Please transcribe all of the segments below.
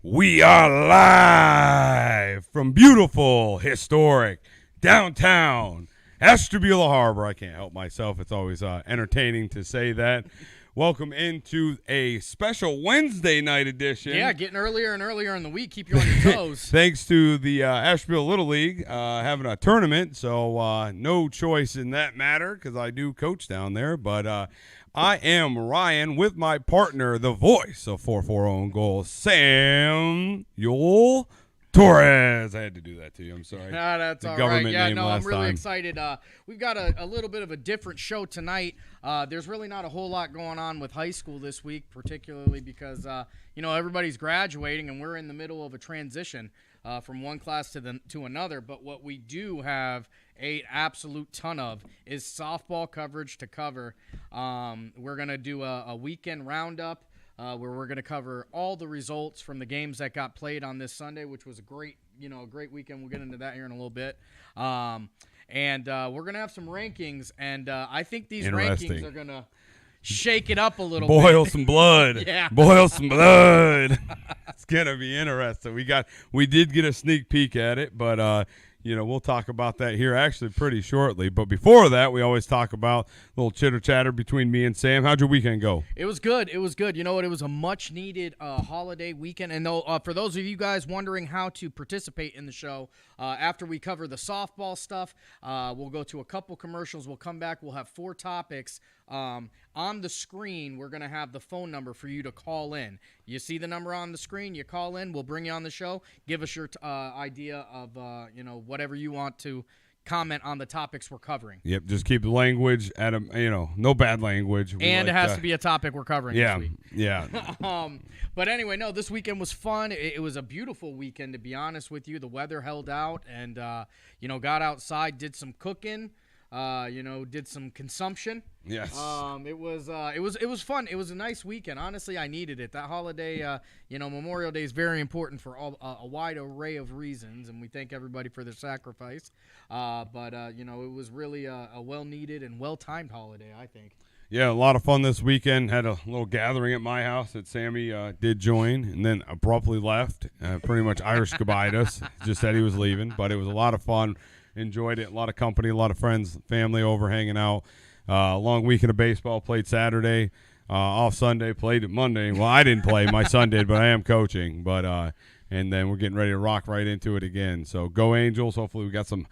We are live from beautiful, historic, downtown Ashtabula Harbor. I can't help myself. It's always entertaining to say that. Welcome into a special Wednesday night edition. Yeah, getting earlier and earlier in the week. Keep you on your toes. Thanks to the Ashtabula Little League having a tournament, so no choice in that matter because I do coach down there. But I am Ryan with my partner, the voice of 4-4 own goal, Samuel Torres. I had to do that to you. I'm sorry. Nah, that's all right. Yeah, no, I'm really excited. We've got a little bit of a different show tonight. There's really not a whole lot going on with high school this week, particularly because, everybody's graduating and we're in the middle of a transition from one class to another. But what we do have an absolute ton of is softball coverage to cover. We're going to do a weekend roundup where we're going to cover all the results from the games that got played on this Sunday, which was a great weekend. We'll get into that here in a little bit. And we're going to have some rankings, and I think these rankings are going to shake it up a little bit. Boil some blood. Yeah. Boil some blood. It's going to be interesting. We did get a sneak peek at it, but we'll talk about that here actually pretty shortly. But before that, we always talk about a little chitter-chatter between me and Sam. How'd your weekend go? It was good. It was good. You know what? It was a much-needed holiday weekend. And for those of you guys wondering how to participate in the show, after we cover the softball stuff, we'll go to a couple commercials. We'll come back. We'll have 4 topics. On the screen, we're going to have the phone number for you to call in. You see the number on the screen, you call in, we'll bring you on the show. Give us your idea of, whatever you want to comment on the topics we're covering. Yep, just keep the language at no bad language. And it has to be a topic we're covering this week. Yeah. But anyway, no, this weekend was fun. It was a beautiful weekend, to be honest with you. The weather held out and, got outside, did some cooking. Did some consumption. Yes. It was fun. It was a nice weekend. Honestly, I needed it. That holiday, Memorial Day is very important for a wide array of reasons, and we thank everybody for their sacrifice. But it was really a well-needed and well-timed holiday, I think. Yeah, a lot of fun this weekend. Had a little gathering at my house that Sammy did join and then abruptly left. Pretty much Irish goodbye'd us. Just said he was leaving, but it was a lot of fun. Enjoyed it. A lot of company, a lot of friends, family over hanging out. Long weekend of baseball. Played Saturday. Off Sunday. Played Monday. Well, I didn't play. My son did, but I am coaching. But and then we're getting ready to rock right into it again. So go Angels. Hopefully we got some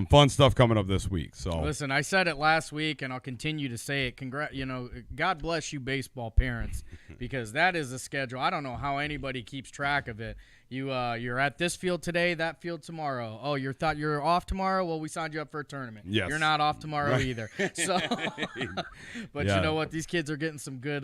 fun stuff coming up this week. So listen, I said it last week, and I'll continue to say it. God bless you, baseball parents, because that is a schedule. I don't know how anybody keeps track of it. You're at this field today, that field tomorrow. Oh, you're off tomorrow? Well, we signed you up for a tournament. Yes. You're not off tomorrow either. So, but yeah. You know what? These kids are getting some good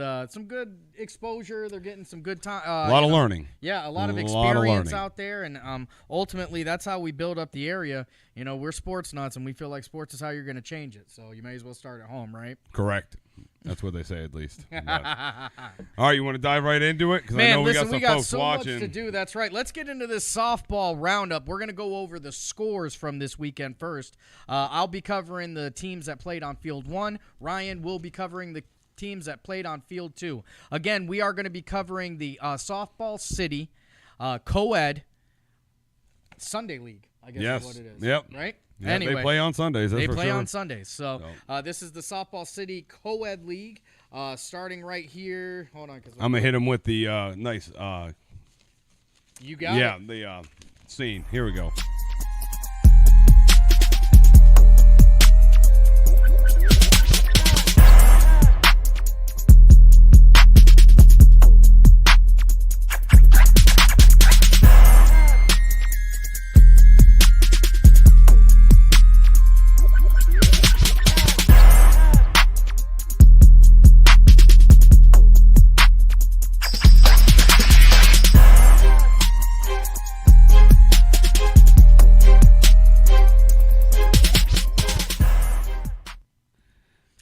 exposure. They're getting some good time. A lot of learning. Yeah, a lot of experience out there, and ultimately that's how we build up the area. We're sports nuts, and we feel like sports is how you're going to change it. So you may as well start at home, right? Correct. That's what they say, at least. All right, you want to dive right into it? Because I know we got some folks watching. Much to do. That's right. Let's get into this softball roundup. We're going to go over the scores from this weekend first. I'll be covering the teams that played on Field 1. Ryan will be covering the teams that played on Field 2. Again, we are going to be covering the Softball City coed Sunday League, I guess is what it is. Yep. Right? Yeah, anyway, they play on Sundays. They play on Sundays. So this is the Softball City coed League, starting right here. Hold on. I'm going to hit him with the nice. You got it? Yeah, the scene. Here we go.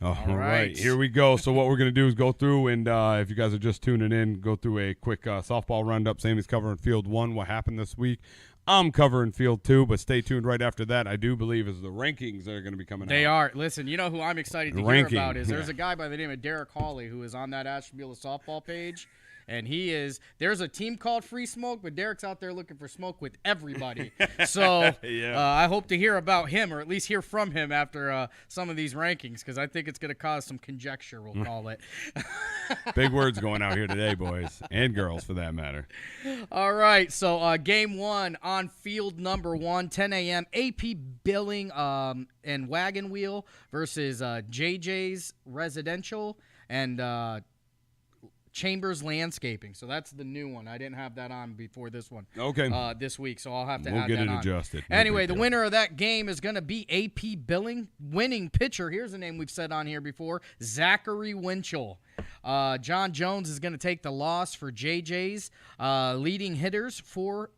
All right, here we go. So what we're going to do is go through, and if you guys are just tuning in, go through a quick softball roundup. Sammy's covering Field 1, what happened this week. I'm covering Field 2, but stay tuned right after that. I do believe is the rankings that are going to be coming out. They are. Listen, you know who I'm excited to hear about is there's a guy by the name of Derek Hawley who is on that Ashtabula softball page. And there's a team called Free Smoke, but Derek's out there looking for smoke with everybody. So I hope to hear about him, or at least hear from him after some of these rankings, because I think it's going to cause some conjecture, we'll call it. Big words going out here today, boys, and girls for that matter. All right, so game 1 on field number 1, 10 a.m., AP Billing and Wagon Wheel versus JJ's Residential and Chambers Landscaping. So that's the new one. I didn't have that on before this one. Okay. This week, so I'll have to add that on. We'll get it adjusted. Anyway, the winner of that game is going to be AP Billing. Winning pitcher, here's a name we've said on here before, Zachary Winchell. John Jones is going to take the loss for JJ's. Leading hitters for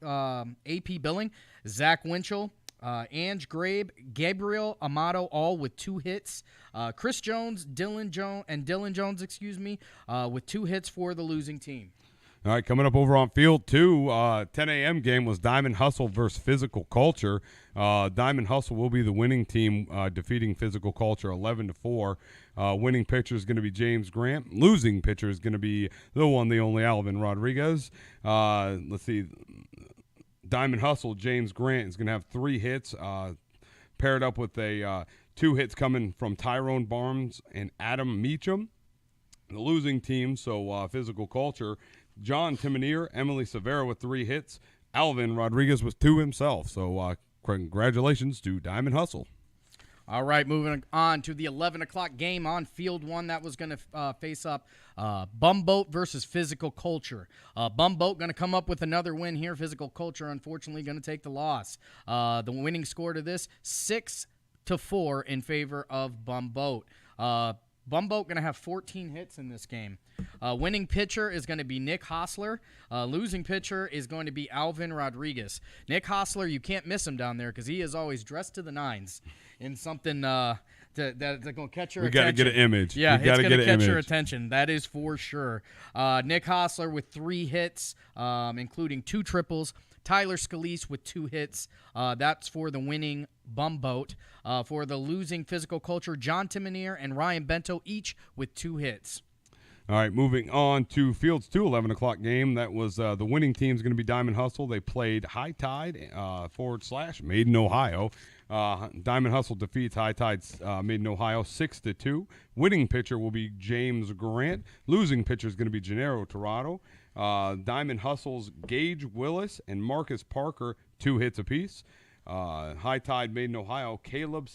AP Billing, Zach Winchell, Ange Grabe, Gabriel Amato, all with 2 hits. Chris Jones, Dylan Jones, with 2 hits for the losing team. All right, coming up over on Field 2, 10 a.m. game was Diamond Hustle versus Physical Culture. Diamond Hustle will be the winning team, defeating Physical Culture 11-4. Winning pitcher is going to be James Grant. Losing pitcher is going to be the one, the only Alvin Rodriguez. Let's see. Diamond Hustle, James Grant is going to have 3 hits, paired up with 2 hits coming from Tyrone Barnes and Adam Meacham. The losing team, so Physical Culture, John Timoneer, Emily Severa with 3 hits, Alvin Rodriguez with 2 himself. So congratulations to Diamond Hustle. All right, moving on to the 11 o'clock game on Field 1. That was going to face up Bumboat versus Physical Culture. Bumboat going to come up with another win here. Physical Culture, unfortunately, going to take the loss. The winning score to this, 6-4 in favor of Bumboat. Bumboat going to have 14 hits in this game. Winning pitcher is going to be Nick Hostler. Losing pitcher is going to be Alvin Rodriguez. Nick Hostler, you can't miss him down there because he is always dressed to the nines in something that's going to catch your attention. We got to get an image. Yeah, it's going to catch your attention. That is for sure. Nick Hostler with 3 hits, including 2 triples. Tyler Scalise with 2 hits. That's for the winning Bumboat. For the losing Physical Culture, John Timoneer and Ryan Bento each with 2 hits. All right, moving on to Fields 2, 11 o'clock game. That was the winning team is going to be Diamond Hustle. They played High Tide / Maiden, Ohio. Diamond Hustle defeats High Tide Maiden, Ohio 6-2. Winning pitcher will be James Grant. Losing pitcher is going to be Gennaro Torado. Diamond Hustle's Gage Willis and Marcus Parker, 2 hits apiece. High Tide Maiden, Ohio, Caleb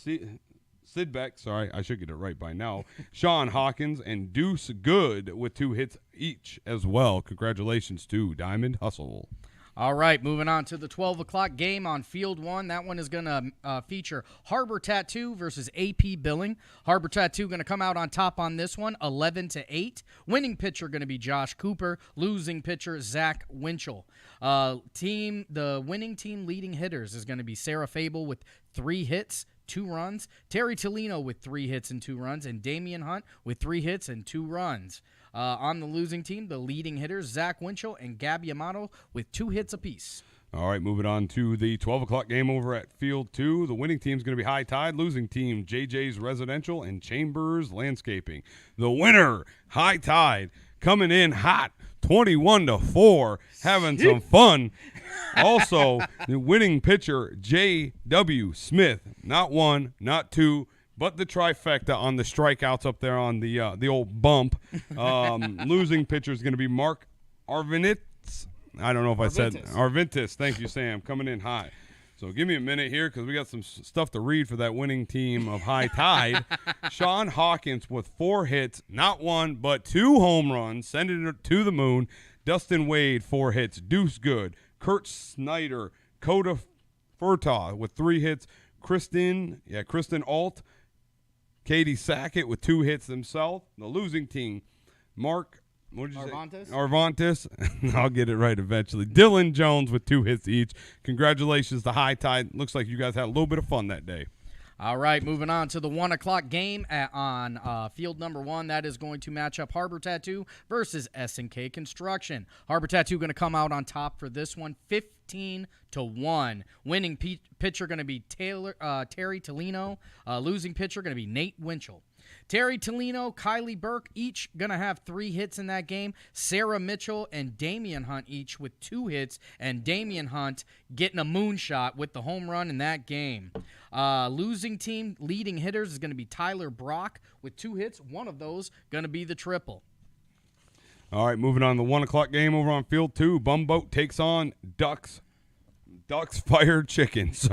Sidbeck, sorry, I should get it right by now. Sean Hawkins and Deuce Good with 2 hits each as well. Congratulations to Diamond Hustle. All right, moving on to the 12 o'clock game on Field 1. That one is going to feature Harbor Tattoo versus AP Billing. Harbor Tattoo going to come out on top on this one, 11-8. Winning pitcher going to be Josh Cooper. Losing pitcher, Zach Winchell. The winning team leading hitters is going to be Sarah Fable with 3 hits, 2 runs. Terry Tolino with 3 hits and 2 runs. And Damian Hunt with 3 hits and 2 runs. On the losing team, the leading hitters, Zach Winchell and Gabby Amato with 2 hits apiece. All right, moving on to the 12 o'clock game over at Field 2. The winning team is going to be High Tide. Losing team, JJ's Residential and Chambers Landscaping. The winner, High Tide, coming in hot, 21-4, having some fun. Also, the winning pitcher, J.W. Smith, not 1, not 2, but the trifecta on the strikeouts up there on the old bump. Losing pitcher is going to be Mark Arvinitz. I don't know if I said Arvintis. Thank you, Sam. Coming in high. So give me a minute here because we got some stuff to read for that winning team of High Tide. Sean Hawkins with 4 hits, not 1, but 2 home runs, sending it to the moon. Dustin Wade, 4 hits. Deuce Good. Kurt Snyder. Coda Furtaw with 3 hits. Kristen Alt. Katie Sackett with 2 hits themselves. The losing team, Mark Arvantes. I'll get it right eventually. Dylan Jones with 2 hits each. Congratulations to High Tide. Looks like you guys had a little bit of fun that day. All right, moving on to the 1 o'clock game on field number 1. That is going to match up Harbor Tattoo versus S&K Construction. Harbor Tattoo going to come out on top for this one, 15-1. Winning pitcher going to be Terry Tolino. Losing pitcher going to be Nate Winchell. Terry Tolino, Kylie Burke, each going to have 3 hits in that game. Sarah Mitchell and Damian Hunt each with 2 hits, and Damian Hunt getting a moonshot with the home run in that game. Losing team leading hitters is going to be Tyler Brock with 2 hits. One of those going to be the triple. All right, moving on to the 1 o'clock game over on Field 2. Bumboat takes on Ducks Fire Chickens.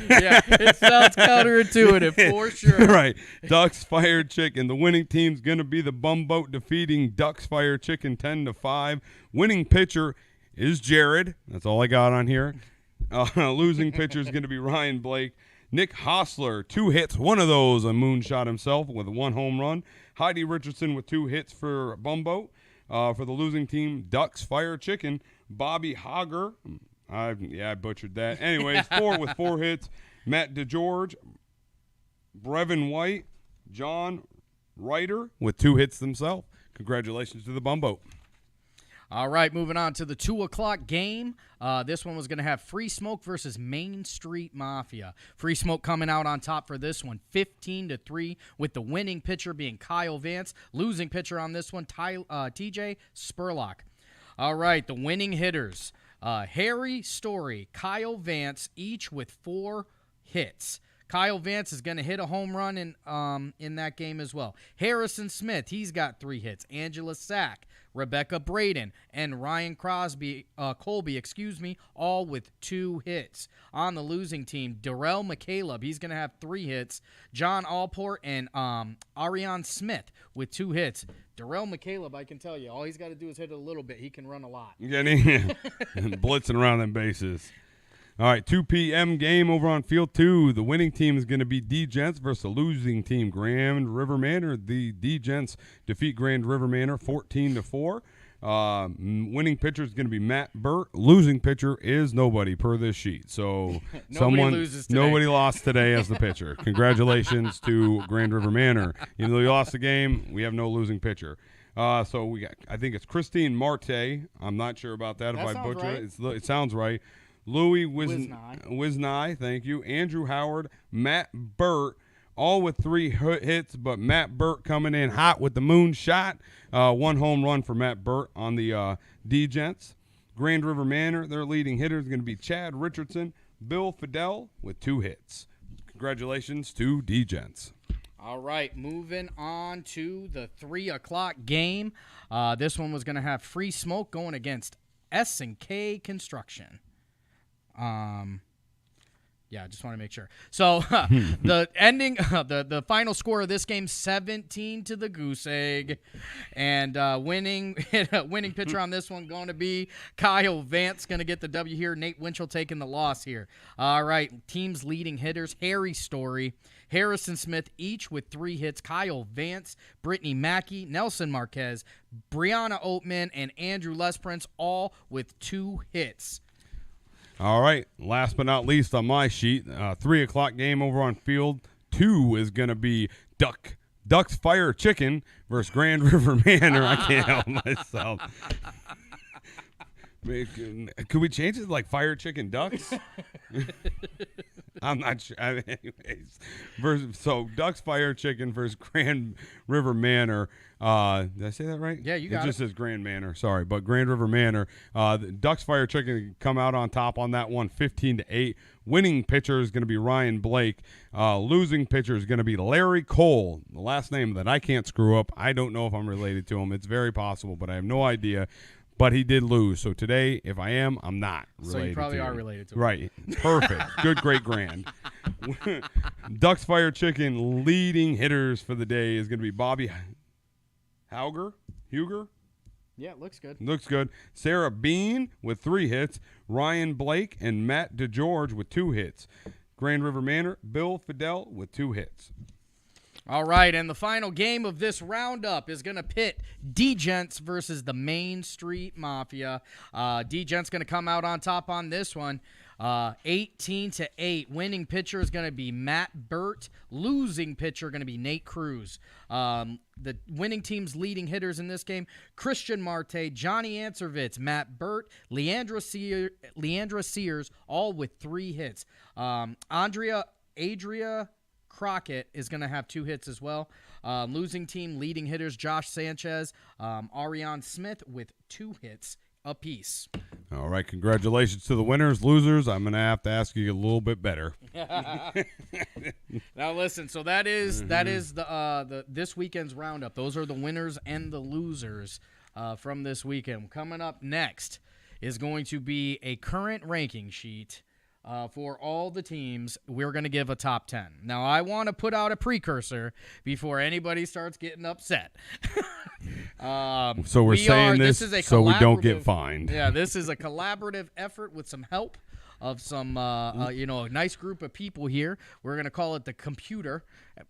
Yeah, it sounds counterintuitive for sure. Right. Ducks Fire Chicken. The winning team's going to be the Bumboat, defeating Ducks Fire Chicken 10-5. Winning pitcher is Jared. That's all I got on here. Losing pitcher is going to be Ryan Blake. Nick Hostler, 2 hits. One of those, a moonshot himself with 1 home run. Heidi Richardson with 2 hits for Bumboat. For the losing team, Ducks Fire Chicken, Bobby Hager I butchered that. Anyways, 4 with 4 hits. Matt DeGeorge, Brevin White, John Ryder with 2 hits themselves. Congratulations to the Bumboat. All right, moving on to the 2 o'clock game. This one was going to have Free Smoke versus Main Street Mafia. Free Smoke coming out on top for this one, 15-3, with the winning pitcher being Kyle Vance. Losing pitcher on this one, TJ Spurlock. All right, the winning hitters, Harry Story, Kyle Vance, each with 4 hits. Kyle Vance is going to hit a home run in that game as well. Harrison Smith, he's got 3 hits. Angela Sack, Rebecca Braden, and Ryan Colby, all with 2 hits. On the losing team, Darrell McCaleb, he's going to have 3 hits. John Allport and Ariane Smith with 2 hits. Darrell McCaleb, I can tell you, all he's got to do is hit it a little bit. He can run a lot. Blitzing around them bases. All right, 2 p.m. game over on Field 2. The winning team is going to be D-Gents versus the losing team, Grand River Manor. The D-Gents defeat Grand River Manor 14-4. Winning pitcher is going to be Matt Burt. Losing pitcher is nobody per this sheet. So nobody lost today as the pitcher. Congratulations to Grand River Manor. Even though you lost the game, we have no losing pitcher. So we got, I think it's Christine Marte. I'm not sure about that. If I butcher it, it sounds right. Louis Wisnai, thank you. Andrew Howard, Matt Burt, all with 3 hits, but Matt Burt coming in hot with the moonshot. 1 home run for Matt Burt on the D-Gents. Grand River Manor, their leading hitter is going to be Chad Richardson. Bill Fidel with 2 hits. Congratulations to D-Gents. All right, moving on to the 3 o'clock game. This one was going to have Free Smoke going against S&K Construction. Yeah, I just want to make sure. So the ending, the final score of this game, 17 to the Goose Egg, and winning pitcher on this one going to be Kyle Vance, going to get the W here. Nate Winchell taking the loss here. All right, team's leading hitters: Harry Story, Harrison Smith, each with 3 hits. Kyle Vance, Brittany Mackey, Nelson Marquez, Brianna Oatman, and Andrew Lesprince, all with 2 hits. All right, last but not least on my sheet, 3 o'clock game over on Field 2 is going to be Ducks Fire Chicken versus Grand River Manor. I can't help myself. Could we change it to like Fire Chicken Ducks? I'm not sure. Anyways, so Ducks Fire Chicken versus Grand River Manor. Did I say that right? Yeah, you got it. It just says Grand Manor. Sorry, but Grand River Manor. The Ducks Fire Chicken come out on top on that one, 15-8. Winning pitcher is going to be Ryan Blake. Losing pitcher is going to be Larry Cole. The last name that I can't screw up. I don't know if I'm related to him. It's very possible, but I have no idea. But he did lose. So today, if I am, I'm not related to him. So you probably are related to him. Right. Perfect. Good, great, grand. Ducks Fire Chicken leading hitters for the day is going to be Bobby Huger? Yeah, it looks good. Looks good. Sarah Bean with 3 hits. Ryan Blake and Matt DeGeorge with 2 hits. Grand River Manor, Bill Fidel with 2 hits. All right, and the final game of this roundup is going to pit D-Gents versus the Main Street Mafia. D-Gents going to come out on top on this one, 18-8. Winning pitcher is going to be Matt Burt. Losing pitcher going to be Nate Cruz. The winning team's leading hitters in this game: Christian Marte, Johnny Answervitz, Matt Burt, Leandra Sears, all with 3 hits. Adria Crockett is going to have 2 hits as well. Losing team leading hitters: Josh Sanchez, Ariane Smith with 2 hits apiece. All right, congratulations to the winners. Losers, I'm going to have to ask you a little bit better. Now listen, so that is the this weekend's roundup. Those are the winners and the losers from this weekend. Coming up next is going to be a current ranking sheet. For all the teams, we're going to give a top 10. Now, I want to put out a precursor before anybody starts getting upset. So we're saying this so we don't get fined. Yeah, this is a collaborative effort with some help of some, a nice group of people here. We're going to call it the computer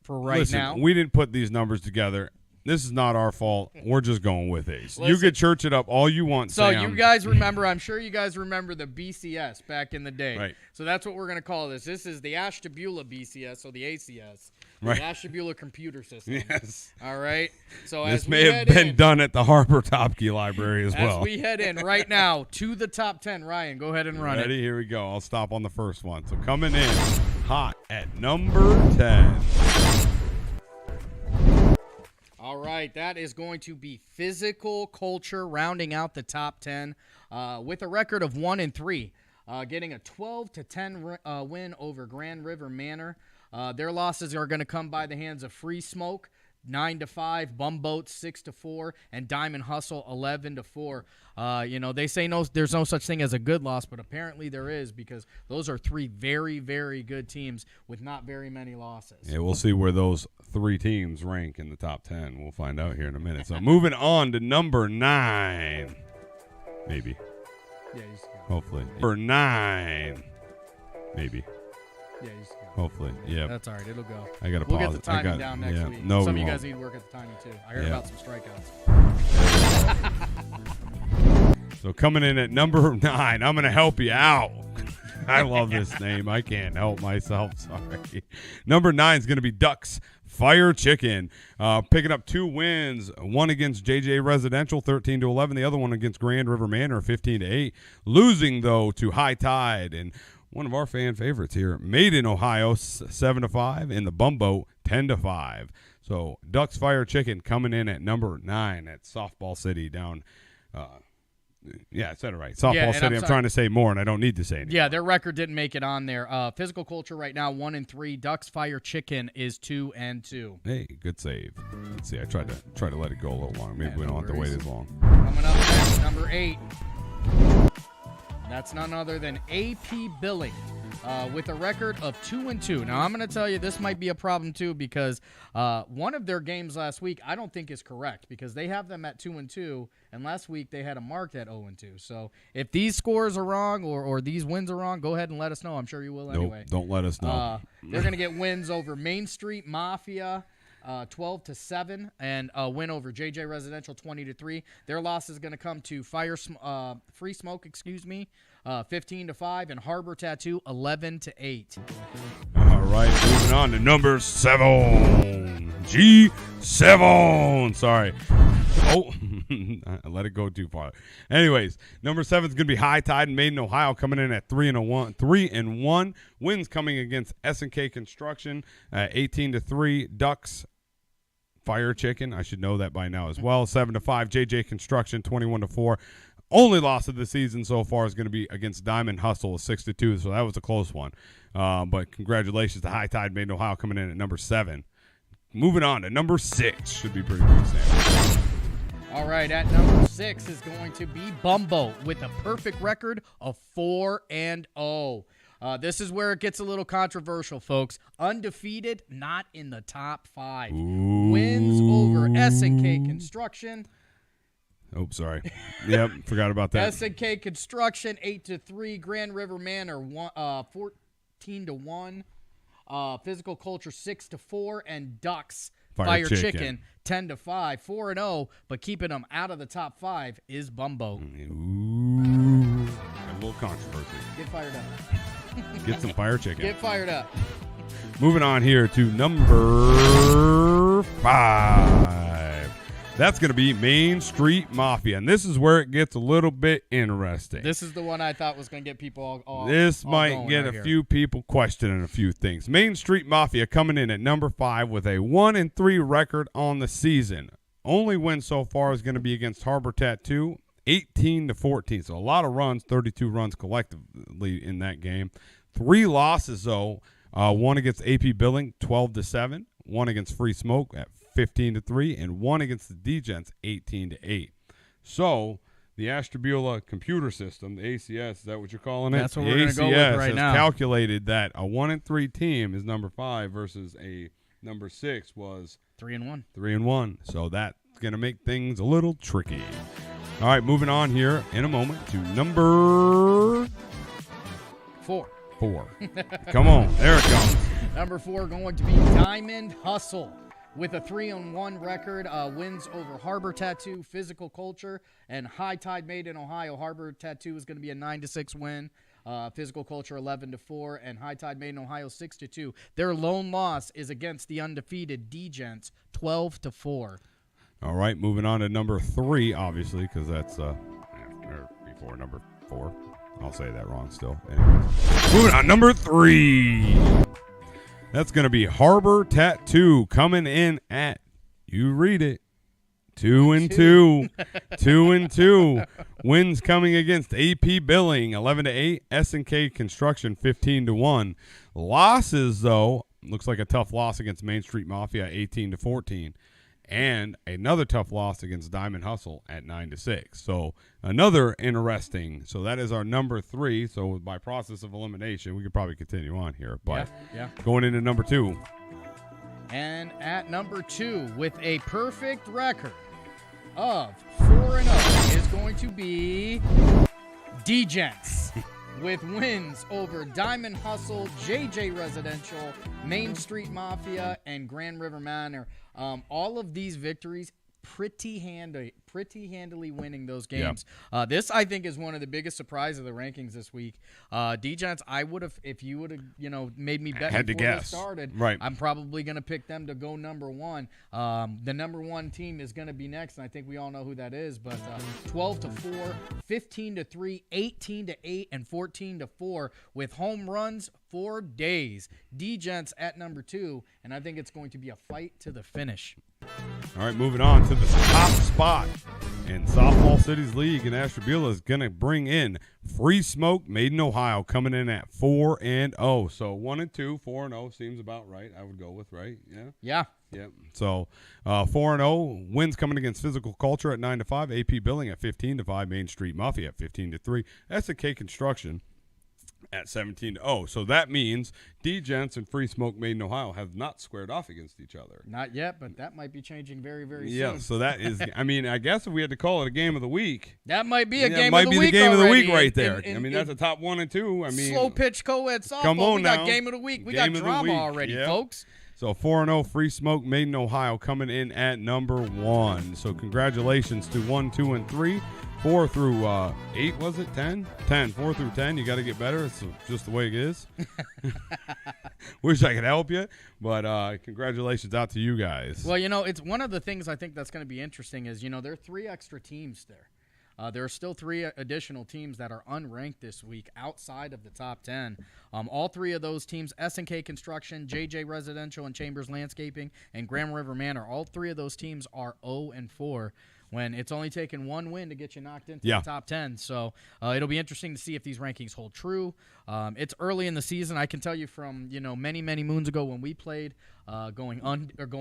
for right now. We didn't put these numbers together This is not our fault. We're just going with Ace. You could church it up all you want, So Sam. you guys remember, I'm sure you guys remember the BCS back in the day. Right. So that's what we're going to call this. This is the Ashtabula BCS, so the ACS. Right. The Ashtabula computer system. Yes. All right. So this as may we have been done at the Harbor Topkey Library as well. As we head in right now to the top 10, Ryan, go ahead and run it. Ready? Here we go. I'll stop on the first one. So coming in hot at number 10. All right, that is going to be Physical Culture rounding out the top 10 with a record of 1-3, getting a 12-10 win over Grand River Manor. Their losses are going to come by the hands of Free Smoke, 9-5, Bumboat 6-4, and Diamond Hustle 11-4. They say there's no such thing as a good loss, but apparently there is, because those are three very, very good teams with not very many losses. Yeah, we'll see where those three teams rank in the top 10. We'll find out here in a minute. So moving on to number 9. Maybe. Yeah, you see. Hopefully. Number 9. Maybe. Yeah, you see. Hopefully. Yeah. That's all right. It'll go. I got to pause. We'll get the timing down next week. No, some of you won't. guys need to work at the timing, too. I heard about some strikeouts. So coming in at number 9, I'm going to help you out. I love this name. I can't help myself. Sorry. Number 9 is going to be Ducks Fire Chicken, picking up 2 wins. One against JJ Residential, 13-11. The other one against Grand River Manor, 15-8. Losing though to High Tide and one of our fan favorites here, Made in Ohio, 7-5, and the Bumboat, 10-5. So Ducks Fire Chicken coming in at number 9 at Softball City down. Yeah, I said it right. Softball City. I'm trying to say more, and I don't need to say anything. Yeah, their record didn't make it on there. Physical Culture right now 1-3. Ducks Fire Chicken is 2-2. Hey, good save. Let's see. I tried to let it go a little long. Maybe we don't have to wait as long. Coming up next, number 8. That's none other than AP Billing with a record of 2-2. Now, I'm going to tell you this might be a problem, too, because one of their games last week I don't think is correct, because they have them at 2-2, and last week they had them marked at 0-2. So if these scores are wrong or these wins are wrong, go ahead and let us know. I'm sure you will anyway. Nope, don't let us know. They're going to get wins over Main Street Mafia, 12-7, and a win over JJ Residential 20-3. Their loss is going to come to Free Smoke, 15-5, and Harbor Tattoo 11-8. All right, moving on to number 7. G7. Sorry. Oh, I let it go too far. Anyways, number 7 is going to be High Tide and Made in Ohio, coming in at 3-1. Wins coming against S&K Construction, 18-3. Ducks Fire Chicken, I should know that by now as well, 7-5. JJ Construction, 21-4. Only loss of the season so far is going to be against Diamond Hustle, 6-2. So that was a close one. But congratulations to High Tide Made in Ohio, coming in at number 7. Moving on to number 6. Should be pretty good, Sam. All right, at number 6 is going to be Bumboat with a perfect record of 4-0. This is where it gets a little controversial, folks. Undefeated, not in the top 5. Ooh. Wins over S&K Construction. Oh, sorry. Yep, forgot about that. S&K Construction 8-3. Grand River Manor 14-1. Physical Culture 6-4, and Ducks Fire Chicken 10-5, 4-0. But keeping them out of the top 5 is Bumboat. Ooh, a little controversy. Get fired up. Get some Fire Chicken. Get fired up. Moving on here to number 5. That's going to be Main Street Mafia, and this is where it gets a little bit interesting. This is the one I thought was going to get people all This all might get a few people questioning a few things. Main Street Mafia coming in at number 5 with a 1-3 record on the season. Only win so far is going to be against Harbor Tattoo, 18-14. So a lot of runs, 32 runs collectively in that game. 3 losses, though. One against AP Billing, 12-7. One against Free Smoke at 15-3, and one against the D-Gents, 18-8. So the Ashtabula computer system, the ACS, is that what you're calling it? That's what we're going to go with right now. Calculated that a 1-3 team is number 5 versus a number 6 was 3-1. 3-1. So that's going to make things a little tricky. All right, moving on here in a moment to number 4. Come on, there it comes. Number 4 going to be Diamond Hustle with a 3-1 record, wins over Harbor Tattoo, Physical Culture, and High Tide Made in Ohio. Harbor Tattoo is going to be a 9-6 win. Physical Culture 11-4, and High Tide Made in Ohio 6-2. Their lone loss is against the undefeated D-Gents 12-4. All right, moving on to number 3, obviously, because that's before number 4. I'll say that wrong still. Anyways. Moving on, number 3. That's going to be Harbor Tattoo coming in at, you read it, 2-2. 2-2. Wins coming against AP Billing 11-8. S&K Construction 15-1. Losses, though, looks like a tough loss against Main Street Mafia 18-14. And another tough loss against Diamond Hustle at 9-6. So another interesting. So that is our number 3. So by process of elimination, we could probably continue on here. But going into number 2. And at number 2, with a perfect record of 4-0, is going to be D-Gents. With wins over Diamond Hustle, JJ Residential, Main Street Mafia, and Grand River Manor. All of these victories pretty handily winning those games. Yep. This, I think, is one of the biggest surprises of the rankings this week. D-Gents, I would have, if you would have, made me bet before we started, right. I'm probably going to pick them to go number 1. The number 1 team is going to be next, and I think we all know who that is, but 12-4, 15-3, 18-8, and 14-4 with home runs for days. D-Gents at number 2, and I think it's going to be a fight to the finish. All right, moving on to the top spot in Softball Cities League, and Ashtabula is going to bring in Free Smoke Made in Ohio, coming in at 4-0. So 1-2, 4-0 seems about right. I would go with, right? Yeah. So 4-0 wins coming against Physical Culture at 9-5, AP Billing at 15-5, Main Street Mafia at 15-3, S&K Construction at 17-0. So that means D-Gents and Free Smoke Made in Ohio have not squared off against each other. Not yet, but that might be changing very, very soon. Yeah, so that is, I mean, I guess if we had to call it a game of the week. That might be a game of the week. That might be the game already. of the week right there. I mean, that's a top 1 and 2. I mean, slow pitch co-ed softball. Come on we now. got game of the week. We Game got of the drama week. already, Yep. folks. So 4-0 Free Smoke Made in Ohio coming in at number 1. So congratulations to 1, 2, and 3. 4 through 8, was it? 10? 10. 4 through 10. You got to get better. It's just the way it is. Wish I could help you, but congratulations out to you guys. Well, it's one of the things I think that's going to be interesting is, there are 3 extra teams there. There are still 3 additional teams that are unranked this week outside of the top 10. All 3 of those teams, S&K Construction, JJ Residential, and Chambers Landscaping, and Grand River Manor, all 3 of those teams are 0-4. When it's only taken 1 win to get you knocked into the top 10. So it'll be interesting to see if these rankings hold true. It's early in the season. I can tell you from, many, many moons ago when we played, going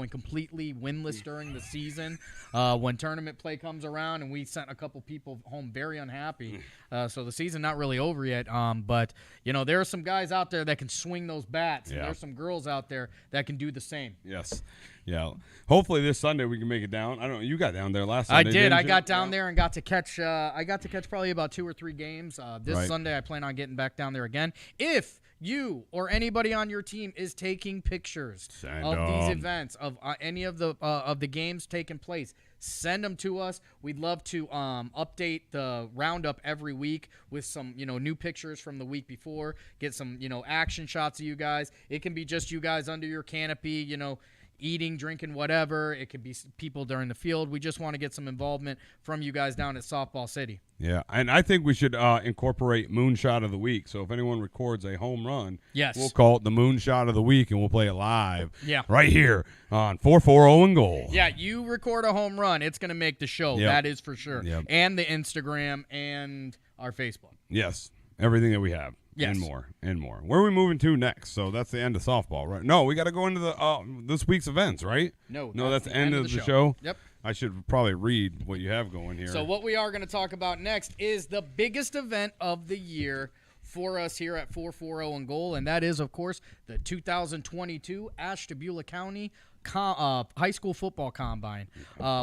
completely winless during the season. When tournament play comes around, and we sent a couple people home very unhappy. So the season not really over yet. But, there are some guys out there that can swing those bats. And there's some girls out there that can do the same. Yes. Yeah. Hopefully this Sunday we can make it down. I don't know. You got down there last Sunday. I did. I got down there and got to catch. I got to catch probably about 2 or 3 games. This Sunday I plan on getting back down there again. If you or anybody on your team is taking pictures of these events, of any of the games taking place, send them to us. We'd love to update the roundup every week with some new pictures from the week before. Get some action shots of you guys. It can be just you guys under your canopy, eating, drinking, whatever. It could be people during the field. We just want to get some involvement from you guys down at Softball City. Yeah, and I think we should incorporate Moonshot of the Week. So if anyone records a home run, yes, we'll call it the Moonshot of the Week, and we'll play it live right here on 440 and Goal. Yeah, you record a home run, it's going to make the show. That is for sure. And the Instagram and our Facebook. Yes, everything that we have. Yes. And more. Where are we moving to next? So that's the end of softball, right? No, we got to go into the this week's events, right? No, that's the end of the show. Yep. I should probably read what you have going here. So what we are going to talk about next is the biggest event of the year for us here at 440 and Goal, and that is, of course, the 2022 Ashtabula County high school football combine.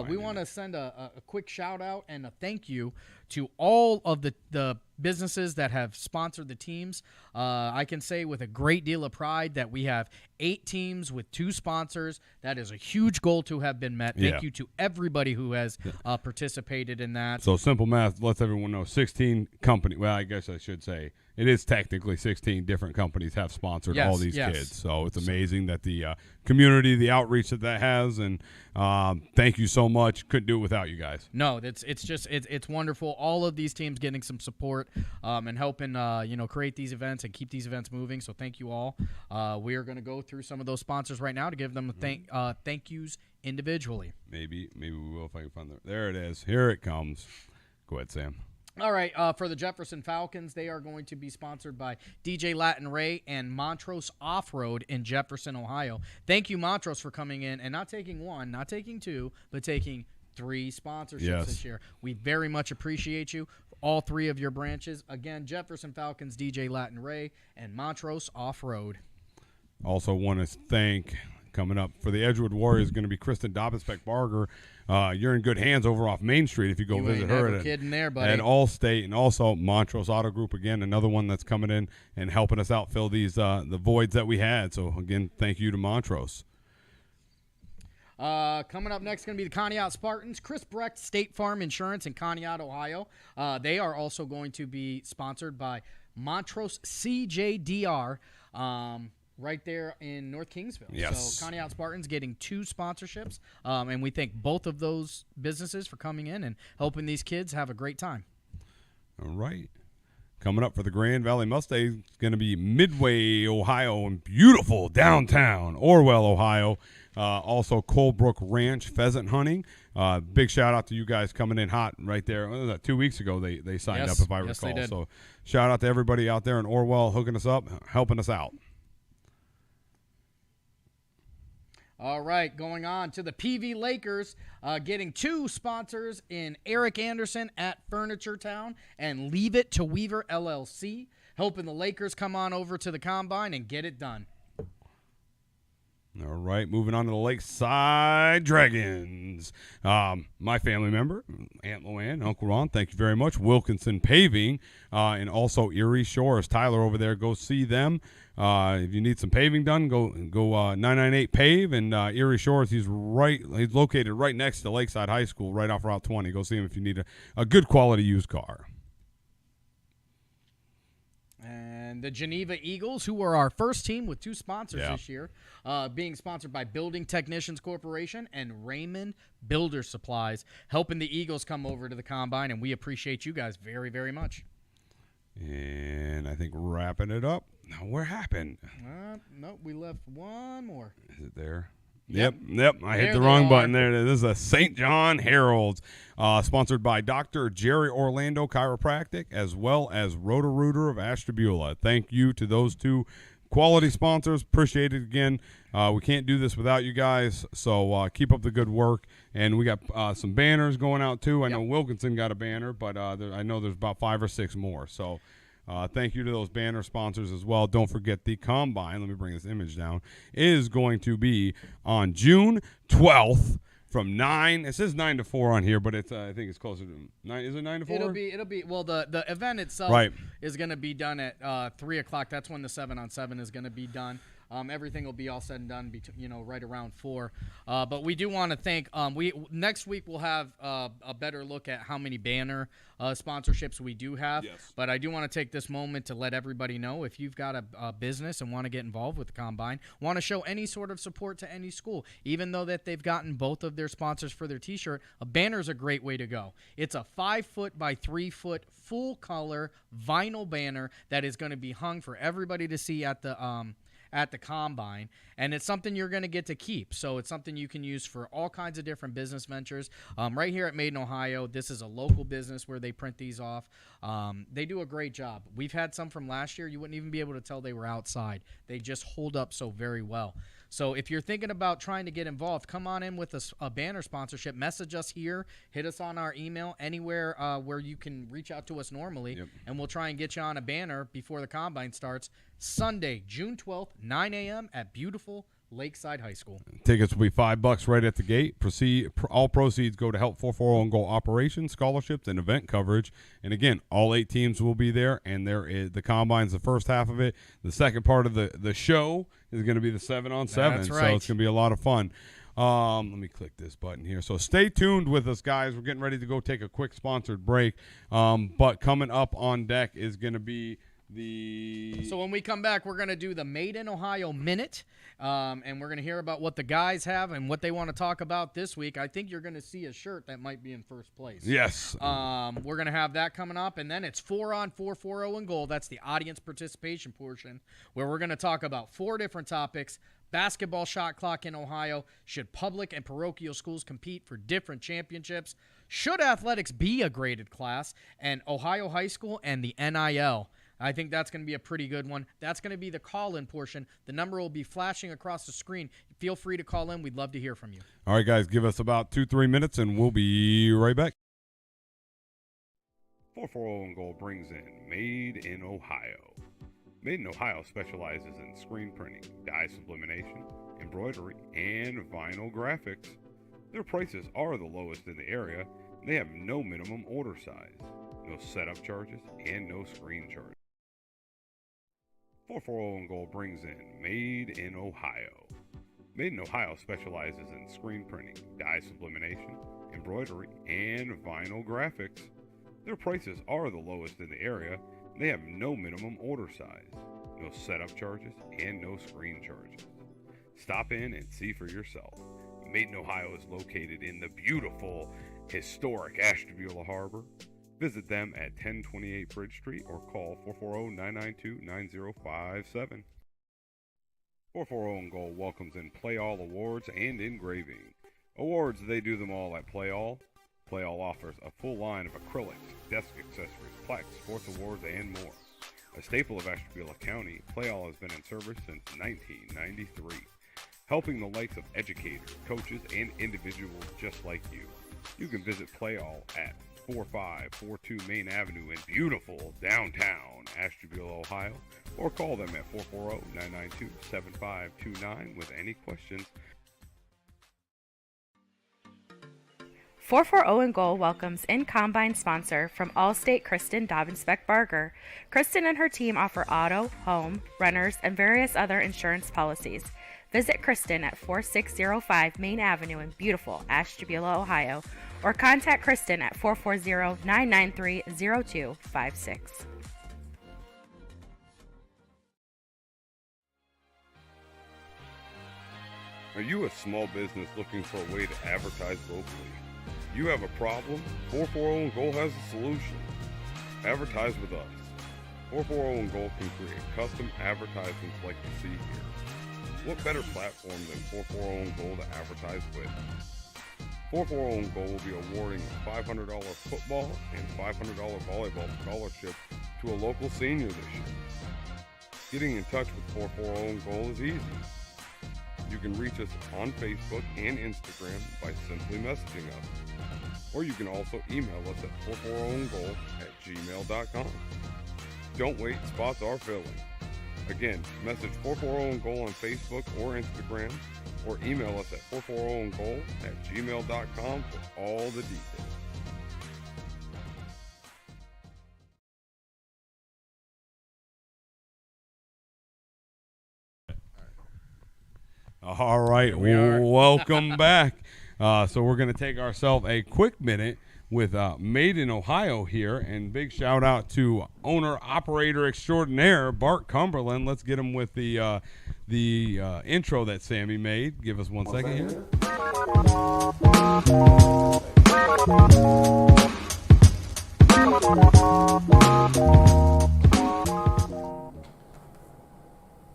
We want to send a quick shout out and a thank you to all of the businesses that have sponsored the teams. I can say with a great deal of pride that we have 8 teams with 2 sponsors. That is a huge goal to have been met. Thank you to everybody who has participated in that. So simple math lets everyone know 16 companies. Well, I guess I should say it is technically 16 different companies have sponsored all these kids. So it's amazing that the community, the outreach that has, and thank you so much. Couldn't do it without you guys. No, it's wonderful. All of these teams getting some support and helping create these events and keep these events moving. So thank you all. We are going to go through some of those sponsors right now to give them thank yous individually. Maybe we will if I can find it. There it is. Here it comes. Go ahead, Sam. All right, for the Jefferson Falcons, they are going to be sponsored by DJ Latin Ray and Montrose Off-Road in Jefferson, Ohio. Thank you, Montrose, for coming in and not taking 1, not taking 2, but taking 3 sponsorships this year. We very much appreciate you, all 3 of your branches. Again, Jefferson Falcons, DJ Latin Ray, and Montrose Off-Road. Also want to thank, coming up for the Edgewood Warriors, going to be Kristen Dobbins-Barger. You're in good hands over off Main Street if you go visit her at Allstate, and also Montrose Auto Group, again, another one that's coming in and helping us out fill these the voids that we had. So, again, thank you to Montrose. Coming up next is going to be the Conneaut Spartans. Chris Brecht, State Farm Insurance in Conneaut, Ohio. They are also going to be sponsored by Montrose CJDR. Right there in North Kingsville. Yes. So Conneaut Spartans getting 2 sponsorships, and we thank both of those businesses for coming in and helping these kids have a great time. All right. Coming up for the Grand Valley Mustangs, it's going to be Midway, Ohio, and beautiful downtown Orwell, Ohio. Also Colebrook Ranch pheasant hunting. Big shout out to you guys coming in hot right there. What was that, 2 weeks ago they signed up, if I recall. They did. So shout out to everybody out there in Orwell hooking us up, helping us out. All right, going on to the PV Lakers, getting 2 sponsors in Eric Anderson at Furniture Town and Leave It to Weaver LLC, helping the Lakers come on over to the Combine and get it done. All right, moving on to the Lakeside Dragons. My family member, Aunt Luann, Uncle Ron, thank you very much. Wilkinson Paving, and also Erie Shores. Tyler over there, go see them. If you need some paving done, go 998 Pave, and Erie Shores. He's located right next to Lakeside High School, right off Route 20. Go see him if you need a good quality used car. And the Geneva Eagles, who are our first team with 2 sponsors this year, being sponsored by Building Technicians Corporation and Raymond Builder Supplies, helping the Eagles come over to the Combine, and we appreciate you guys very, very much. And I think wrapping it up. Now, where happened? No, we left one more. Is it there? Yep. I hit the wrong button there. This is a St. John Herald's, sponsored by Dr. Jerry Orlando Chiropractic, as well as Roto-Rooter of Ashtabula. Thank you to those 2 quality sponsors. Appreciate it again. We can't do this without you guys, so keep up the good work. And we got some banners going out, too. I know Wilkinson got a banner, but I know there's about 5 or 6 more. So thank you to those banner sponsors as well. Don't forget the Combine, let me bring this image down, is going to be on June 12th from 9. It says 9 to 4 on here, but it's I think it's closer to 9. Is it 9 to 4? It'll be well, the event itself is going to be done at 3 o'clock. That's when the 7-on-7 is going to be done. Everything will be all said and done, right around 4. But we do want to thank. Next week we'll have a better look at how many banner sponsorships we do have. Yes. But I do want to take this moment to let everybody know, if you've got a business and want to get involved with the Combine, want to show any sort of support to any school, even though that they've gotten both of their sponsors for their T-shirt, a banner is a great way to go. It's a 5-foot by 3-foot full color vinyl banner that is going to be hung for everybody to see at the Combine, and it's something you're going to get to keep. So it's something you can use for all kinds of different business ventures. Right here at Made in Ohio, this is a local business where they print these off. They do a great job. We've had some from last year. You wouldn't even be able to tell they were outside. They just hold up so very well. So if you're thinking about trying to get involved, come on in with a banner sponsorship. Message us here. Hit us on our email, anywhere where you can reach out to us normally, and we'll try and get you on a banner before the Combine starts. Sunday, June 12th, 9 a.m. at beautiful Lakeside High School. Tickets will be $5 right at the gate. All proceeds go to help 440 and goal operations, scholarships, and event coverage. And again, all 8 teams will be there, and the combine's the first half of it. The second part of the show is going to be the 7-on-7. That's right. So it's going to be a lot of fun. Let me click this button here. So stay tuned with us, guys. We're getting ready to go take a quick sponsored break. But coming up on deck is going to be So when we come back, we're going to do the Made in Ohio Minute, and we're going to hear about what the guys have and what they want to talk about this week. I think you're going to see a shirt that might be in first place. Yes. We're going to have that coming up, and then it's 4-on 440 and goal. That's the audience participation portion, where we're going to talk about 4 different topics. Basketball shot clock in Ohio. Should public and parochial schools compete for different championships? Should athletics be a graded class? And Ohio high school and the NIL. I think that's going to be a pretty good one. That's going to be the call-in portion. The number will be flashing across the screen. Feel free to call in. We'd love to hear from you. All right, guys, give us about 2-3 minutes, and we'll be right back. 440 and Goal brings in Made in Ohio. Made in Ohio specializes in screen printing, dye sublimation, embroidery, and vinyl graphics. Their prices are the lowest in the area. They have no minimum order size, no setup charges, and no screen charges. 440 and Goal brings in Made in Ohio. Made in Ohio specializes in screen printing, dye sublimation, embroidery, and vinyl graphics. Their prices are the lowest in the area. They have no minimum order size, no setup charges, and no screen charges. Stop in and see for yourself. Made in Ohio is located in the beautiful, historic Ashtabula Harbor. Visit them at 1028 Bridge Street or call 440-992-9057. 440 and Goal welcomes in Play All Awards and engraving. Awards, they do them all at Play All. Play All offers a full line of acrylics, desk accessories, plaques, sports awards, and more. A staple of Ashtabula County, Play All has been in service since 1993, helping the likes of educators, coaches, and individuals just like you. You can visit Play All at 4542 Main Avenue in beautiful downtown Ashtabula, Ohio, or call them at 440-992-7529 with any questions. 440 and Goal welcomes in-combine sponsor from Allstate Kristen Dobbins-Beck-Barger. Kristen and her team offer auto, home, renters, and various other insurance policies. Visit Kristen at 4605 Main Avenue in beautiful Ashtabula, Ohio, or contact Kristen at 440-993-0256. Are you a small business looking for a way to advertise locally? You have a problem? 440 and Goal has a solution. Advertise with us. 440 and Goal can create custom advertisements like you see here. What better platform than 440 and Goal to advertise with? 440 and Goal will be awarding a $500 football and $500 volleyball scholarship to a local senior this year. Getting in touch with 440 and Goal is easy. You can reach us on Facebook and Instagram by simply messaging us. Or you can also email us at 440goal@gmail.com. Don't wait, spots are filling. Again, message 440goal on Facebook or Instagram, or email us at 440goal@gmail.com for all the details. All right, welcome back. So we're going to take ourselves a quick minute with Made in Ohio here, and big shout out to owner-operator extraordinaire Bart Cumberland. Let's get him with the intro that Sammy made. Give us 1 second here.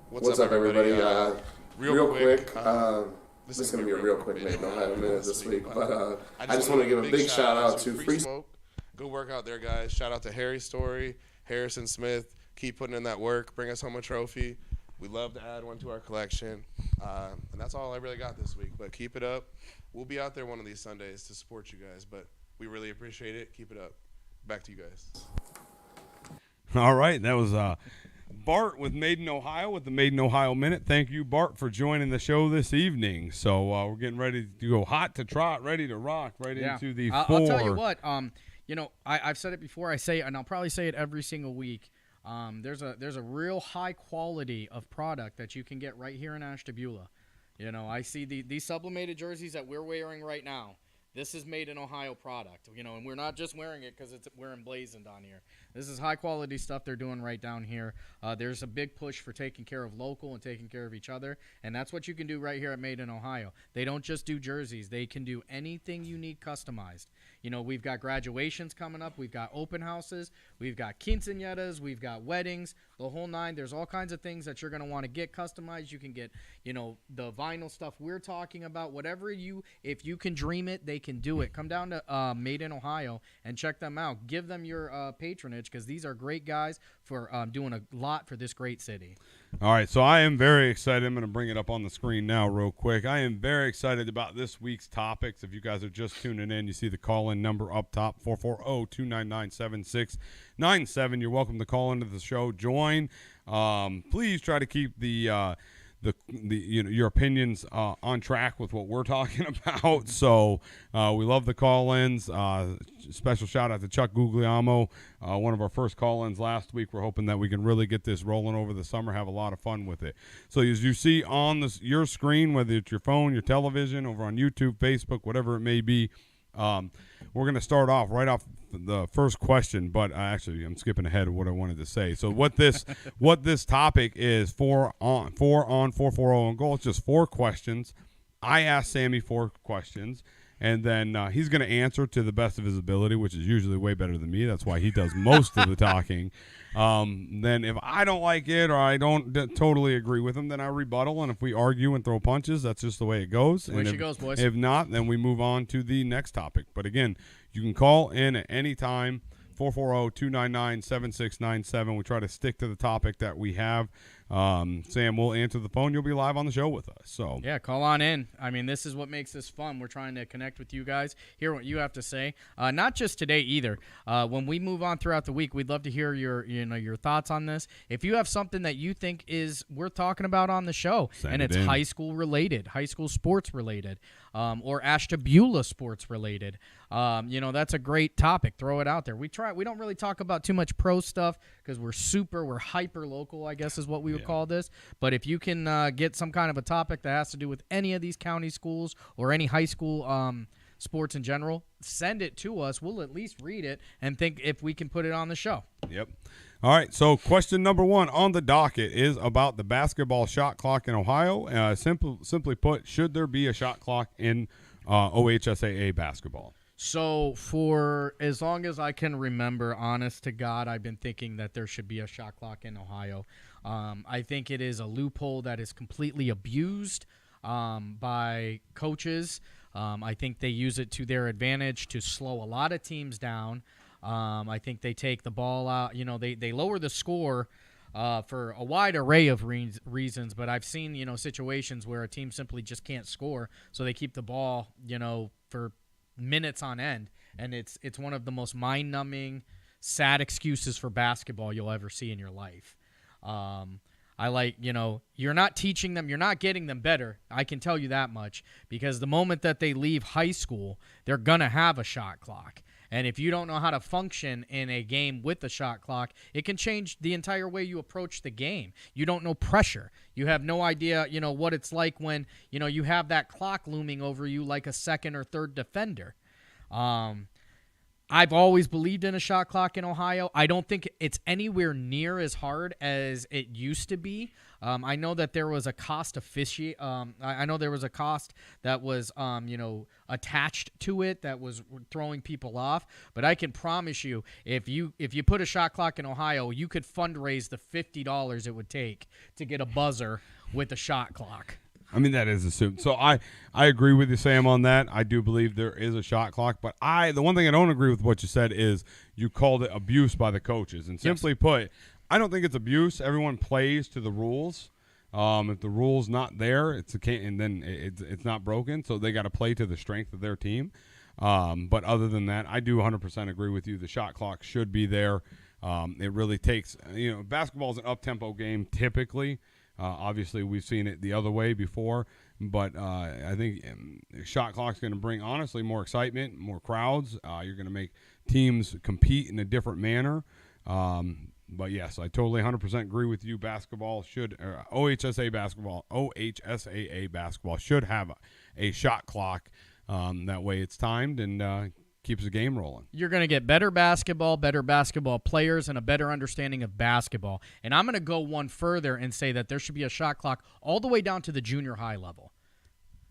What's up, everybody? Real quick, this is going to be a real quick Made in Ohio minute this week, but I just want to give a big shout out to Free Smoke. Good work out there, guys. Shout out to Harry Story, Harrison Smith. Keep putting in that work. Bring us home a trophy. We'd love to add one to our collection. And that's all I really got this week, but keep it up. We'll be out there one of these Sundays to support you guys, but we really appreciate it. Keep it up. Back to you guys. All right, that was Bart with Made in Ohio with the Made in Ohio Minute. Thank you, Bart, for joining the show this evening. So we're getting ready to go hot to trot, ready to rock into the I'll tell you what, I've said it before. I say it, and I'll probably say it every single week. There's a real high quality of product that you can get right here in Ashtabula. I see these sublimated jerseys that we're wearing right now. This is made in Ohio product, and we're not just wearing it because we're emblazoned on here. This is high-quality stuff they're doing right down here. There's a big push for taking care of local and taking care of each other, and that's what you can do right here at Made in Ohio. They don't just do jerseys. They can do anything you need customized. We've got graduations coming up. We've got open houses. We've got quinceañeras. We've got weddings, the whole nine. There's all kinds of things that you're going to want to get customized. You can get, the vinyl stuff we're talking about. If you can dream it, they can do it. Come down to Made in Ohio and check them out. Give them your patronage because these are great guys for doing a lot for this great city. All right, so I am very excited. I'm going to bring it up on the screen now real quick. I am very excited about this week's topics. If you guys are just tuning in, you see the call-in number up top, 440-299-7697. You're welcome to call into the show. Join. Please try to keep the your opinions on track with what we're talking about. So we love the call-ins. Special shout out to Chuck Guglielmo, one of our first call-ins last week. We're hoping that we can really get this rolling over the summer, have a lot of fun with it. So as you see on your screen, whether it's your phone, your television, over on YouTube, Facebook, whatever it may be, we're going to start off right off the first question, but actually I'm skipping ahead of what I wanted to say. So what this topic is, 4 on 440 on goal. It's just 4 questions. I asked Sammy 4 questions, and then he's going to answer to the best of his ability, which is usually way better than me. That's why he does most of the talking. Then if I don't like it or I don't totally agree with him, then I rebuttal. And if we argue and throw punches, that's just the way it goes. The way she goes, boys. If not, then we move on to the next topic. But again, you can call in at any time, 440-299-7697. We try to stick to the topic that we have. Sam will answer the phone. You'll be live on the show with us. So yeah, call on in. I mean, this is what makes this fun. We're trying to connect with you guys, hear what you have to say. Not just today either. When we move on throughout the week, we'd love to hear your thoughts on this. If you have something that you think is worth talking about on the show, and it's high school related, high school sports related, or Ashtabula sports related, that's a great topic. Throw it out there. We don't really talk about too much pro stuff because we're hyper local, I guess is what we would call this. But if you can get some kind of a topic that has to do with any of these county schools or any high school sports in general, send it to us. We'll at least read it and think if we can put it on the show. Yep. All right, so question number 1 on the docket is about the basketball shot clock in Ohio. Simply put, should there be a shot clock in OHSAA basketball? So for as long as I can remember, honest to God, I've been thinking that there should be a shot clock in Ohio. I think it is a loophole that is completely abused by coaches. I think they use it to their advantage to slow a lot of teams down. I think they take the ball out. They lower the score for a wide array of reasons, but I've seen, situations where a team simply just can't score, so they keep the ball, for minutes on end, and it's one of the most mind-numbing, sad excuses for basketball you'll ever see in your life. You're not teaching them, you're not getting them better. I can tell you that much, because the moment that they leave high school, they're going to have a shot clock. And if you don't know how to function in a game with a shot clock, it can change the entire way you approach the game. You don't know pressure. You have no idea, what it's like when, you have that clock looming over you like a second or third defender. I've always believed in a shot clock in Ohio. I don't think it's anywhere near as hard as it used to be. I know that there was a cost I know there was a cost that was, attached to it that was throwing people off. But I can promise you, if you put a shot clock in Ohio, you could fundraise the $50 it would take to get a buzzer with a shot clock. I mean, that is assumed. So I agree with you, Sam, on that. I do believe there is a shot clock. But the one thing I don't agree with what you said is you called it abuse by the coaches. And simply put, I don't think it's abuse. Everyone plays to the rules. If the rule's not there, it's not broken. So they got to play to the strength of their team. But other than that, I do 100% agree with you. The shot clock should be there. It really takes, basketball is an up-tempo game typically. Obviously, we've seen it the other way before, but I think shot clock's going to bring, honestly, more excitement, more crowds. You're going to make teams compete in a different manner. But, yes, I totally 100% agree with you. Basketball should OHSAA basketball should have a shot clock. That way it's timed and keeps the game rolling. You're going to get better basketball players, and a better understanding of basketball. And I'm going to go one further and say that there should be a shot clock all the way down to the junior high level.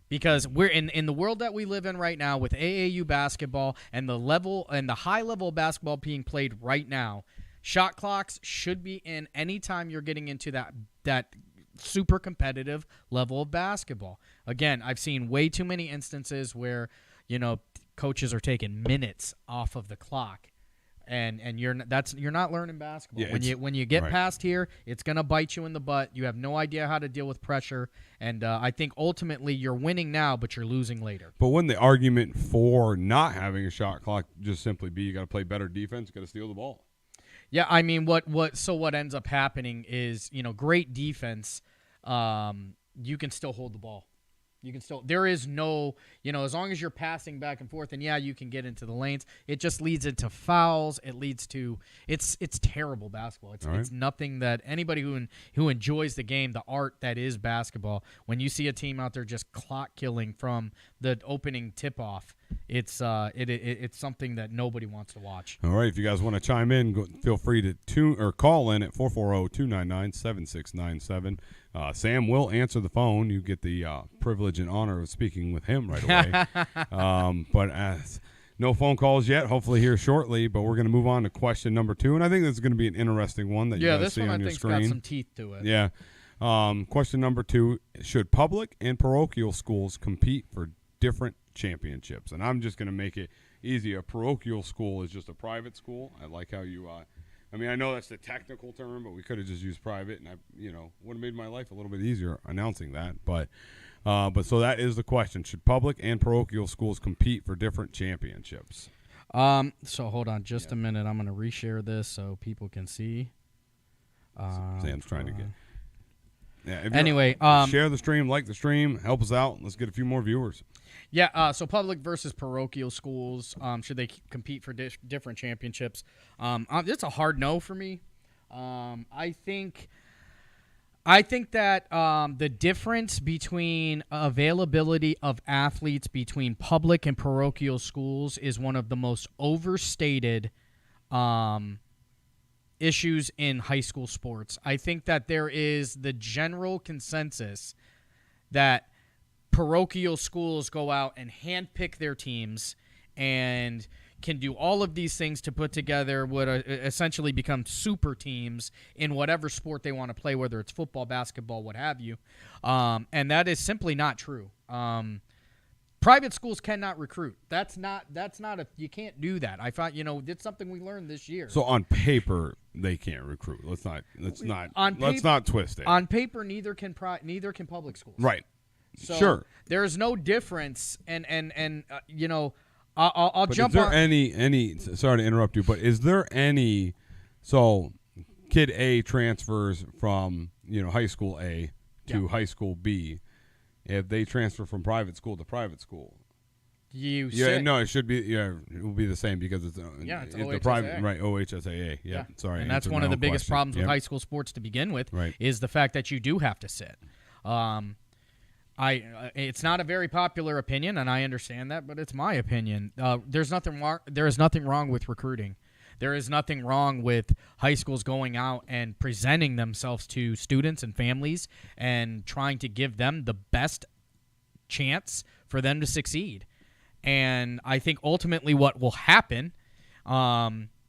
Because we're in the world that we live in right now with AAU basketball and the level and the high level of basketball being played right now, shot clocks should be in anytime you're getting into that super competitive level of basketball. Again, I've seen way too many instances where, coaches are taking minutes off of the clock, and you're not learning basketball. Yeah, when you get past here, it's gonna bite you in the butt. You have no idea how to deal with pressure, and I think ultimately you're winning now, but you're losing later. But wouldn't the argument for not having a shot clock just simply be you got to play better defense, you got to steal the ball? Yeah, I mean, what ends up happening is, great defense, you can still hold the ball. There is no, as long as you're passing back and forth, and you can get into the lanes. It just leads into fouls. It leads to, it's terrible basketball. It's nothing that anybody who enjoys the game, the art that is basketball, when you see a team out there just clock killing from the opening tip off, it's something that nobody wants to watch. All right, if you guys want to chime in, feel free to call in at 440-299-7697. Sam will answer the phone. You get the privilege and honor of speaking with him right away. But no phone calls yet. Hopefully here shortly. But we're going to move on to question number 2, and I think this is going to be an interesting one that you guys see on your screen. Yeah, this one I think's got some teeth to it. Yeah. Question number 2: should public and parochial schools compete for different championships? And I'm just going to make it easy. A parochial school is just a private school. I like how you I know that's the technical term, but we could have just used private, and would have made my life a little bit easier announcing that. But so that is the question: should public and parochial schools compete for different championships? So hold on just a minute. I'm going to reshare this so people can see. Sam's trying to get. Yeah. Anyway, share the stream, like the stream, help us out. Let's get a few more viewers. Yeah, so public versus parochial schools, should they compete for different championships? It's a hard no for me. I think that the difference between availability of athletes between public and parochial schools is one of the most overstated issues in high school sports. I think that there is the general consensus that parochial schools go out and handpick their teams and can do all of these things to put together what essentially become super teams in whatever sport they want to play, whether it's football, basketball, what have you. And that is simply not true. Private schools cannot recruit. You can't do that. I thought, it's something we learned this year. So on paper, they can't recruit. Let's not twist it. On paper, neither can public schools. Right. So sure. There is no difference, and I'll but jump is there on. any sorry to interrupt you, but is there any? So, kid A transfers from high school A to high school B. If they transfer from private school to private school, it should be it will be the same because it's the private, right? OHSAA. Yeah. Sorry, and that's one of the biggest problems with high school sports to begin with. Right. Is the fact that you do have to sit. It's not a very popular opinion, and I understand that, but it's my opinion. There is nothing wrong with recruiting. There is nothing wrong with high schools going out and presenting themselves to students and families and trying to give them the best chance for them to succeed. And I think ultimately what will happen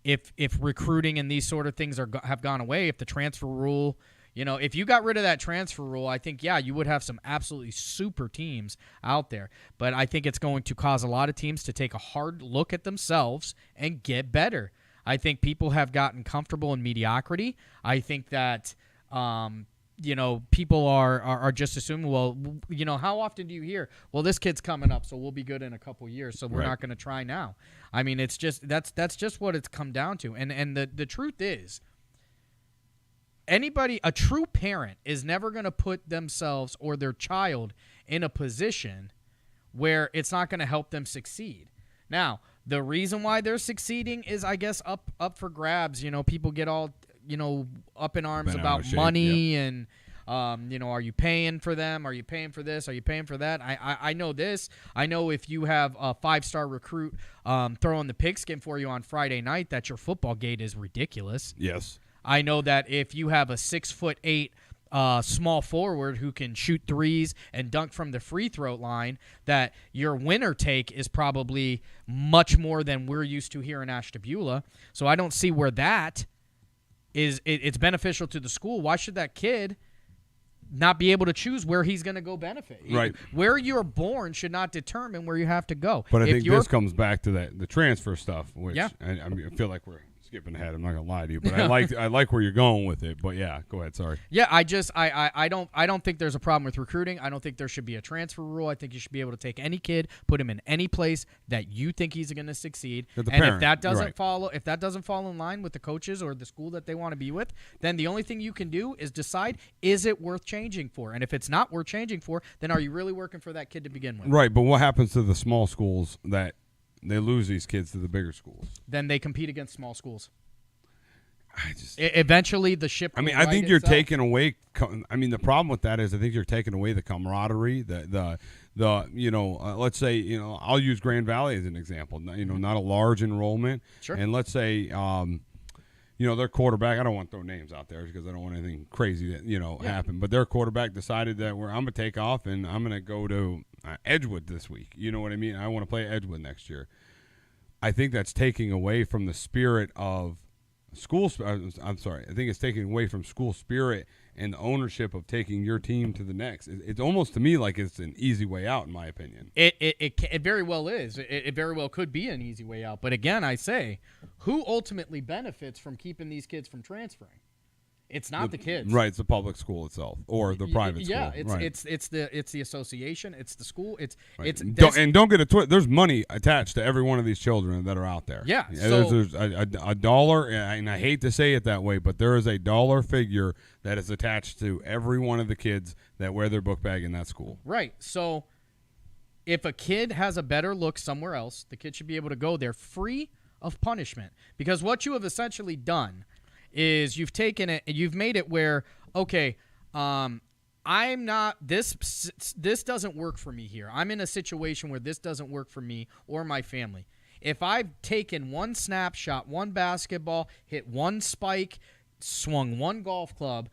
if recruiting and these sort of things have gone away, if the transfer rule – if you got rid of that transfer rule, I think, you would have some absolutely super teams out there. But I think it's going to cause a lot of teams to take a hard look at themselves and get better. I think people have gotten comfortable in mediocrity. I think that, people are just assuming, well, how often do you hear, well, this kid's coming up, so we'll be good in a couple years, so we're not going to try now. I mean, it's just that's just what it's come down to. And the truth is, a true parent is never going to put themselves or their child in a position where it's not going to help them succeed. Now, the reason why they're succeeding is, I guess, up for grabs. People get all up in arms about money and, are you paying for them? Are you paying for this? Are you paying for that? I know this. I know if you have a 5-star recruit throwing the pigskin for you on Friday night, that your football gate is ridiculous. Yes. I know that if you have a 6'8" small forward who can shoot threes and dunk from the free throw line, that your winner take is probably much more than we're used to here in Ashtabula. So I don't see where that is. It's beneficial to the school. Why should that kid not be able to choose where he's going to go benefit? Right. Where you're born should not determine where you have to go. But I think this comes back to the transfer stuff, which I feel like we're skipping ahead. I'm not gonna lie to you, but I like where you're going with it. But yeah, go ahead. Sorry. Yeah, I don't think there's a problem with recruiting. I don't think there should be a transfer rule. I think you should be able to take any kid, put him in any place that you think he's going to succeed. And if that doesn't fall in line with the coaches or the school that they want to be with, then the only thing you can do is decide, is it worth changing for? And if it's not worth changing for, then are you really working for that kid to begin with? Right. But what happens to the small schools that they lose these kids to the bigger schools? Then they compete against small schools. Eventually, the ship. I mean, I think you're taking away. I mean, the problem with that is I think you're taking away the camaraderie. Let's say I'll use Grand Valley as an example. Not a large enrollment. Sure. And let's say their quarterback. I don't want to throw names out there because I don't want anything crazy to happen. But their quarterback decided that I'm gonna take off and I'm gonna go to Edgewood this week. You know what I mean? I want to play Edgewood next year. I think that's taking away from the spirit of school. I'm sorry. I think it's taking away from school spirit and the ownership of taking your team to the next. It's almost to me like it's an easy way out, in my opinion. It very well is. It very well could be an easy way out. But again, I say, who ultimately benefits from keeping these kids from transferring? It's not the kids. Right, it's the public school itself or the private school. Yeah, right. it's the association, it's the school, don't get it twisted. There's money attached to every one of these children that are out there. Yeah. There's a dollar, and I hate to say it that way, but there is a dollar figure that is attached to every one of the kids that wear their book bag in that school. Right. So if a kid has a better look somewhere else, the kid should be able to go there free of punishment. Because what you have essentially done is you've taken it and you've made it where, okay, I'm not this doesn't work for me here. I'm in a situation where this doesn't work for me or my family. If I've taken one snapshot, one basketball, hit one spike, swung one golf club,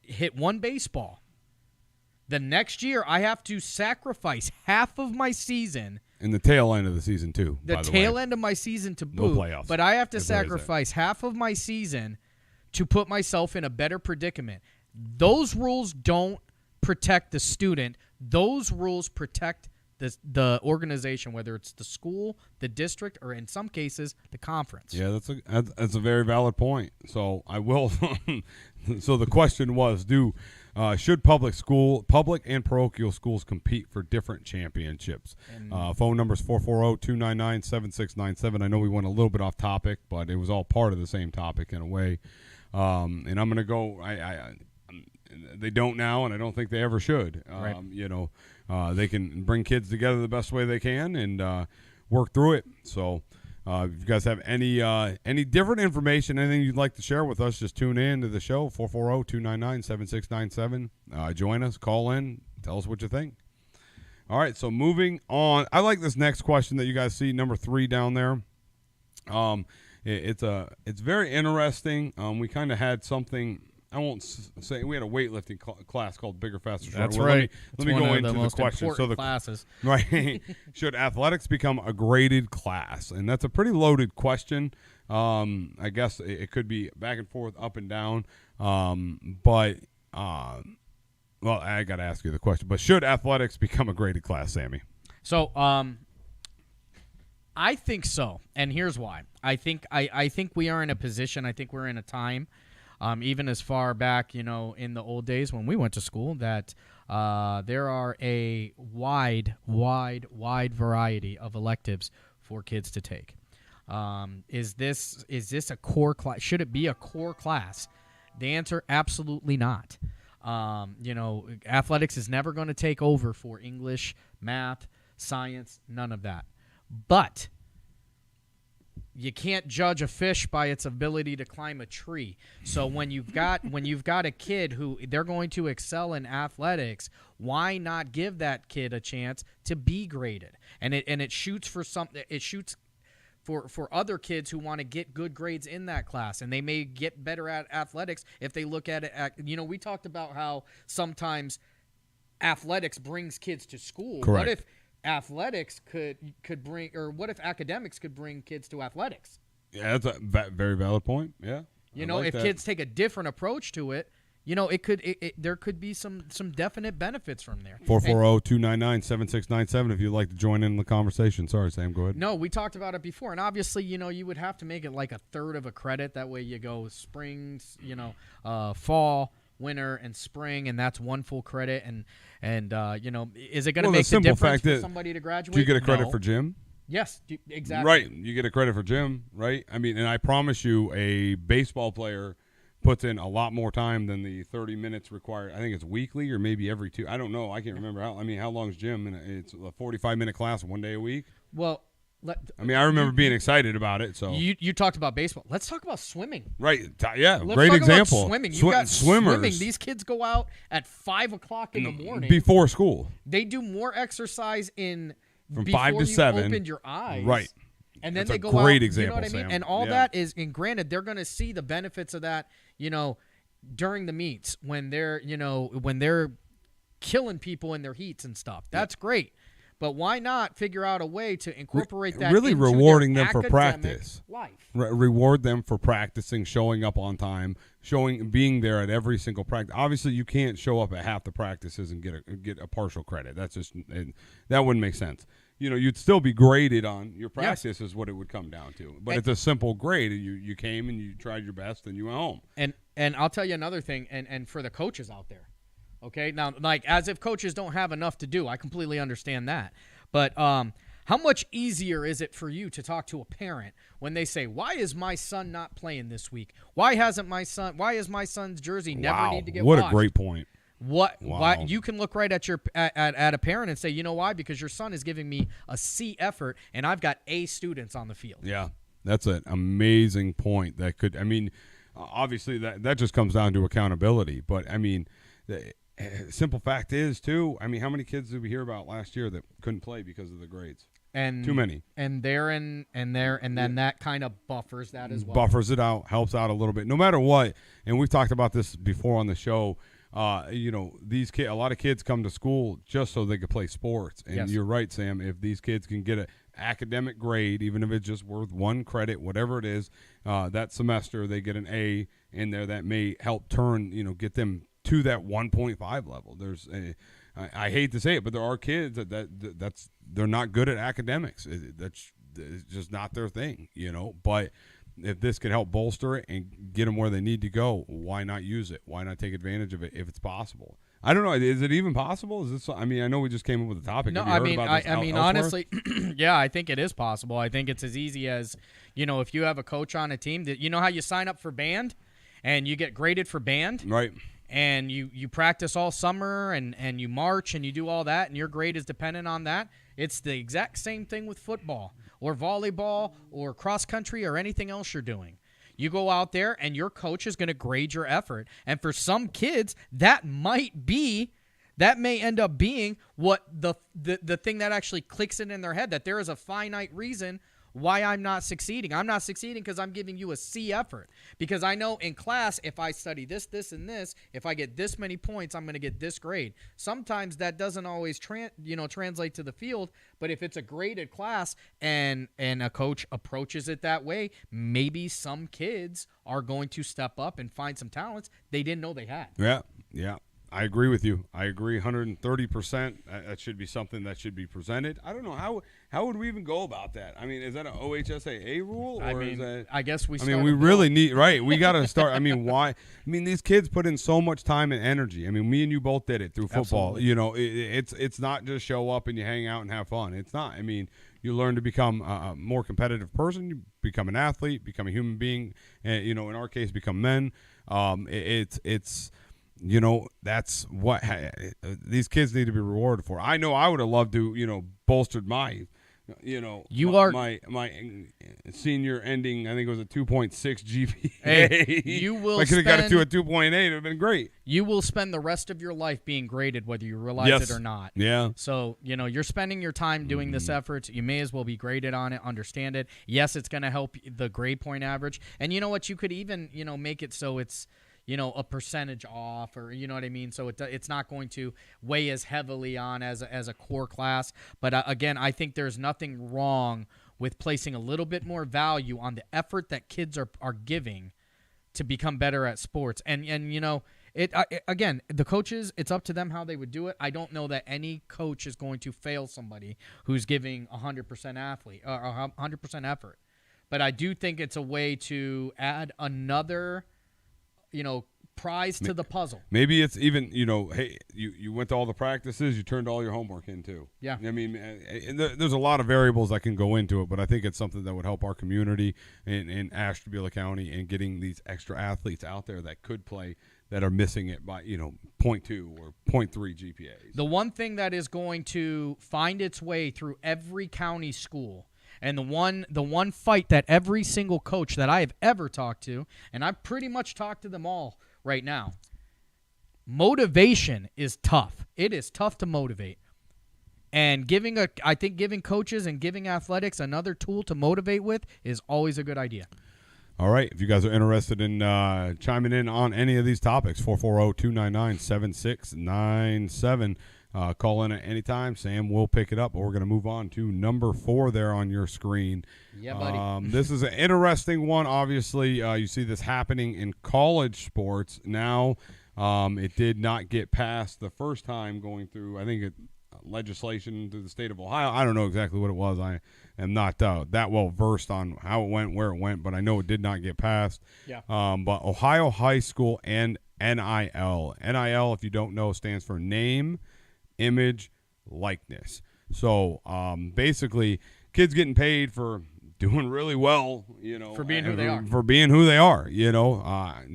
hit one baseball, the next year I have to sacrifice half of my season. In the tail end of the season, too. The tail end of my season to boot. No playoffs. But I have to sacrifice half of my season to put myself in a better predicament. Those rules don't protect the student. Those rules protect the organization, whether it's the school, the district, or in some cases, the conference. Yeah, that's a very valid point. So I will. So the question was, should public and parochial schools compete for different championships? Phone number is 440-299-7697. I know we went a little bit off topic, but it was all part of the same topic in a way. And I'm going to go. They don't now, and I don't think they ever should. Right. They can bring kids together the best way they can and work through it. So if you guys have any different information, anything you'd like to share with us, just tune in to the show, 440-299-7697. Join us, call in, tell us what you think. All right, so moving on. I like this next question that you guys see, number 3 down there. It's very interesting. We kind of had something. I won't say we had a weightlifting class called Bigger, Faster, Stronger. That's right. Let me go into the question. So the classes. Right. Should athletics become a graded class? And that's a pretty loaded question. I guess it could be back and forth, up and down. Well, I got to ask you the question. But should athletics become a graded class, Sammy? So, I think so, and here's why. I think we are in a position. I think we're in a time even as far back, in the old days when we went to school, that there are a wide variety of electives for kids to take. Is this a core class? Should it be a core class? The answer, absolutely not. Athletics is never going to take over for English, math, science, none of that. But you can't judge a fish by its ability to climb a tree. So when you've got a kid who they're going to excel in athletics, why not give that kid a chance to be graded? And it shoots for something. It shoots for other kids who want to get good grades in that class, and they may get better at athletics if they look at it. We talked about how sometimes athletics brings kids to school. Correct. What if athletics could bring, or what if academics could bring kids to athletics? Yeah, that's a very valid point. Yeah. If kids take a different approach to it, there could be some definite benefits from there. 440-299-7697 if you'd like to join in the conversation. Sorry, Sam, go ahead. No, we talked about it before, and obviously, you would have to make it like a third of a credit. That way you go springs, fall, winter, and spring, and that's one full credit. And is it going to make the difference for somebody to graduate? Do you get a credit for gym? Yes, exactly. Right, you get a credit for gym, right? I mean, and I promise you, a baseball player puts in a lot more time than the 30 minutes required. I think it's weekly or maybe every two. I don't know. I can't remember. How long is gym? And it's a 45-minute class one day a week. Well, I remember being excited about it. So you talked about baseball. Let's talk about swimming. Right. Yeah. Let's great talk example. About swimming. You got swimmers. Swimming. These kids go out at 5:00 in the morning before school. They do more exercise from 5 to 7. Opened your eyes. Right. And then That's they go a great out, example, you know what I mean? Sam. And all that is, and granted, they're going to see the benefits of that, during the meets when they're killing people in their heats and stuff. That's great. But why not figure out a way to incorporate that really into rewarding their them for practice life? Reward them for practicing, showing up on time, being there at every single practice. Obviously, you can't show up at half the practices and get a partial credit. That's just that wouldn't make sense. You'd still be graded on your practice is what it would come down to. But it's a simple grade. You came and you tried your best and you went home. And I'll tell you another thing, and for the coaches out there, okay? Now, as if coaches don't have enough to do, I completely understand that. But how much easier is it for you to talk to a parent when they say, why is my son not playing this week? Why is my son's jersey never need to get washed? What a great point. Why you can look right at at a parent and say, you know why? Because your son is giving me a C effort and I've got A students on the field. Yeah, that's an amazing point. That could, obviously that just comes down to accountability. But the simple fact is too. How many kids did we hear about last year that couldn't play because of the grades? And too many. And then that kind of buffers that as well. Buffers it out, helps out a little bit. No matter what, and we've talked about this before on the show. A lot of kids come to school just so they could play sports. And You're right, Sam. If these kids can get an academic grade, even if it's just worth one credit, whatever it is, that semester they get an A in there that may help get them to that 1.5 level. I hate to say it, but there are kids that's they're not good at academics. That's just not their thing, But if this could help bolster it and get them where they need to go, why not use it? Why not take advantage of it if it's possible? I don't know. Is it even possible? Is this? I know we just came up with a topic. No, honestly, yeah, I think it is possible. I think it's as easy as, if you have a coach on a team that, how you sign up for band and you get graded for band, right? And you practice all summer and you march and you do all that and your grade is dependent on that. It's the exact same thing with football or volleyball or cross country or anything else you're doing. You go out there and your coach is going to grade your effort. And for some kids, that may end up being what the thing that actually clicks in their head, that there is a finite reason why I'm not succeeding. I'm not succeeding because I'm giving you a C effort. Because I know in class, if I study this, this, and this, if I get this many points, I'm going to get this grade. Sometimes that doesn't always translate to the field, but if it's a graded class and a coach approaches it that way, maybe some kids are going to step up and find some talents they didn't know they had. Yeah. I agree with you. I agree 130%. That should be something that should be presented. I don't know how would we even go about that? I mean, is that an OHSAA rule? Or is that, I guess we. We really need We got to start. I mean, why? I mean, these kids put in so much time and energy. I mean, me and you both did it through football. Absolutely. It's not just show up and you hang out and have fun. It's not. I mean, you learn to become a more competitive person. You become an athlete, become a human being, and in our case, become men. It's that's what these kids need to be rewarded for. I know I would have loved to, bolstered my, my senior ending. I think it was a 2.6 GPA. Hey, you will. I could have got it to a 2.8. It would have been great. You will spend the rest of your life being graded, whether you realize it or not. Yeah. So you're spending your time doing this effort. You may as well be graded on it. Understand it. Yes, it's going to help the grade point average. And you know what? You could even make it so it's a percentage off, or you know what I mean? So it's not going to weigh as heavily on as a core class. But again, I think there's nothing wrong with placing a little bit more value on the effort that kids are giving to become better at sports. And again, the coaches, it's up to them how they would do it. I don't know that any coach is going to fail somebody who's giving 100% athlete or 100% effort. But I do think it's a way to add another prize to the puzzle. Maybe it's even, hey, you went to all the practices, you turned all your homework in too. Yeah. I mean, there's a lot of variables that can go into it, but I think it's something that would help our community in Ashtabula County and getting these extra athletes out there that could play that are missing it by, 0.2 or 0.3 GPAs. The one thing that is going to find its way through every county school, and the one fight that every single coach that I have ever talked to, and I've pretty much talked to them all right now, motivation is tough. It is tough to motivate. And I think giving coaches and giving athletics another tool to motivate with is always a good idea. All right. If you guys are interested in chiming in on any of these topics, 440-299-7697. Call in at any time. Sam will pick it up. But we're going to move on to number 4 there on your screen. Yeah, buddy. This is an interesting one. Obviously, you see this happening in college sports now. It did not get passed the first time going through, I think, legislation through the state of Ohio. I don't know exactly what it was. I am not that well versed on how it went, where it went, but I know it did not get passed. Yeah. But Ohio High School and NIL. NIL, if you don't know, stands for name, image, likeness. So basically, kids getting paid for doing really well, for being who they are. For being who they are, I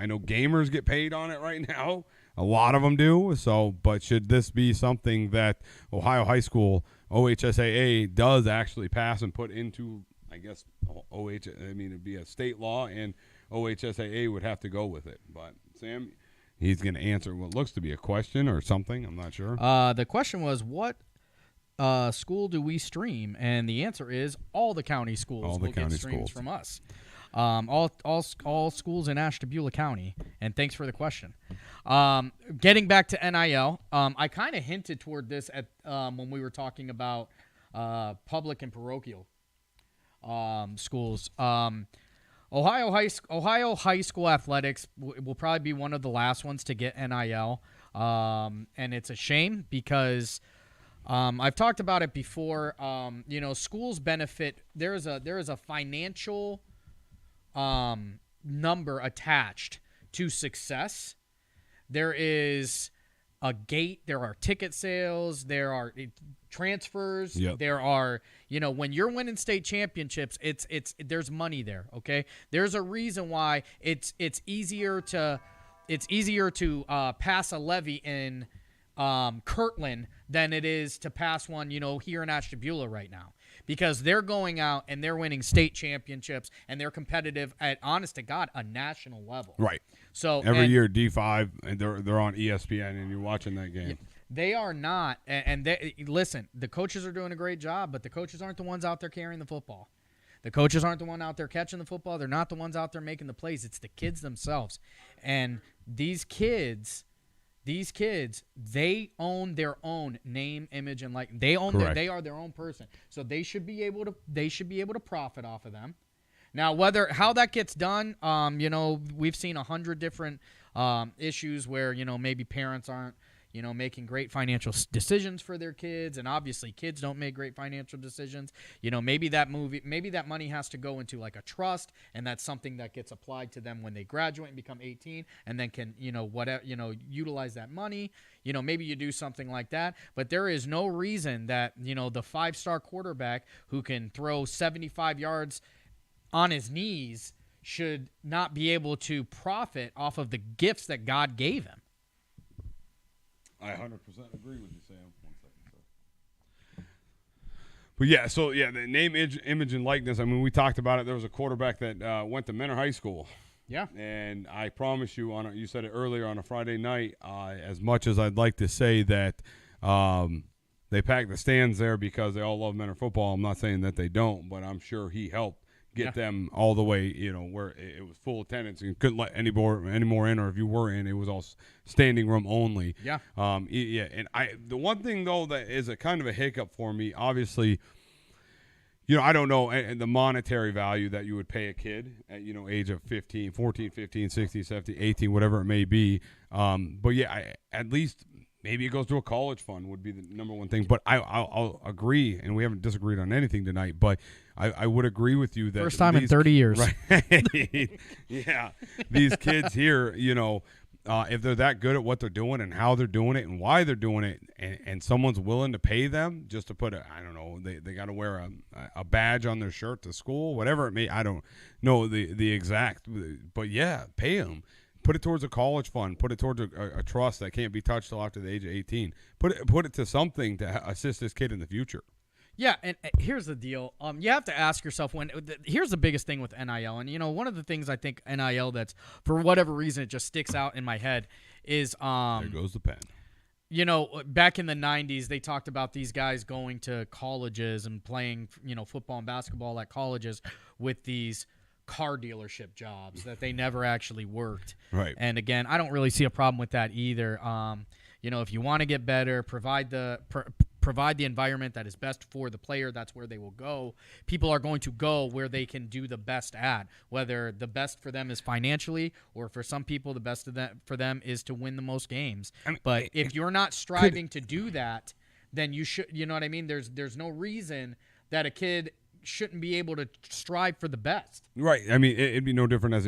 know gamers get paid on it right now. A lot of them do. So, but should this be something that Ohio High School OHSAA does actually pass and put into, I guess, it'd be a state law, and OHSAA would have to go with it. But Sam, he's going to answer what looks to be a question or something. I'm not sure. The question was, what school do we stream? And the answer is all the county schools will get streams from us. All schools in Ashtabula County. And thanks for the question. Getting back to NIL, I kind of hinted toward this at when we were talking about public and parochial schools. Ohio high school athletics will probably be one of the last ones to get NIL, and it's a shame because I've talked about it before. Schools benefit. There is a financial number attached to success. There is a gate. There are ticket sales. There are transfers. Yep. There are, when you're winning state championships, there's money there. Okay. There's a reason why it's easier to pass a levy in Kirtland than it is to pass one, here in Ashtabula right now, because they're going out and they're winning state championships and they're competitive at, honest to God, a national level. Right. So every year D5 and they're on ESPN and you're watching that game. They are not, and listen, the coaches are doing a great job, but the coaches aren't the ones out there carrying the football. The coaches aren't the one out there catching the football. They're not the ones out there making the plays. It's the kids themselves. And these kids, they own their own name, image, and like they are their own person. So they should be able to profit off of them. Now, how that gets done, we've seen 100 different issues where, maybe parents aren't, making great financial decisions for their kids, and obviously kids don't make great financial decisions. Maybe that money has to go into like a trust, and that's something that gets applied to them when they graduate and become 18, and then can, utilize that money. Maybe you do something like that, but there is no reason that, the 5-star quarterback who can throw 75 yards on his knees should not be able to profit off of the gifts that God gave him. I 100% agree with you, Sam. 1 second, sir. But the name, image, and likeness. I mean, we talked about it. There was a quarterback that went to Menor High School. Yeah. And I promise you, you said it earlier on a Friday night, as much as I'd like to say that they packed the stands there because they all love Menor football, I'm not saying that they don't, but I'm sure he helped get them all the way, where it was full attendance and couldn't let any more in, or if you were in, it was all standing room only. Yeah. And the one thing though that is a kind of a hiccup for me, obviously, I don't know the monetary value that you would pay a kid at, age of 14, 15, 16, 17, 18, whatever it may be. But at least maybe it goes to a college fund would be the number one thing. But I'll agree, and we haven't disagreed on anything tonight, but I would agree with you that first time in 30 years. Right? Yeah. These kids here, if they're that good at what they're doing and how they're doing it and why they're doing it, and someone's willing to pay them just to put they got to wear a badge on their shirt to school, whatever it may, I don't know the exact, but pay them. Put it towards a college fund. Put it towards a trust that can't be touched till after the age of 18. Put it to something to assist this kid in the future. Yeah, and here's the deal. You have to ask yourself here's the biggest thing with NIL. And, one of the things I think NIL that's, for whatever reason, it just sticks out in my head is there goes the pen. Back in the 90s, they talked about these guys going to colleges and playing, football and basketball at colleges with these car dealership jobs that they never actually worked. Right. And again, I don't really see a problem with that either. If you want to get better, provide the environment that is best for the player, that's where they will go. People are going to go where they can do the best at, whether the best for them is financially, or for some people the best for them is to win the most games. But if you're not striving to do that, then you should, you know what I mean? There's no reason that a kid shouldn't be able to strive for the best. Right. I mean, it'd be no different as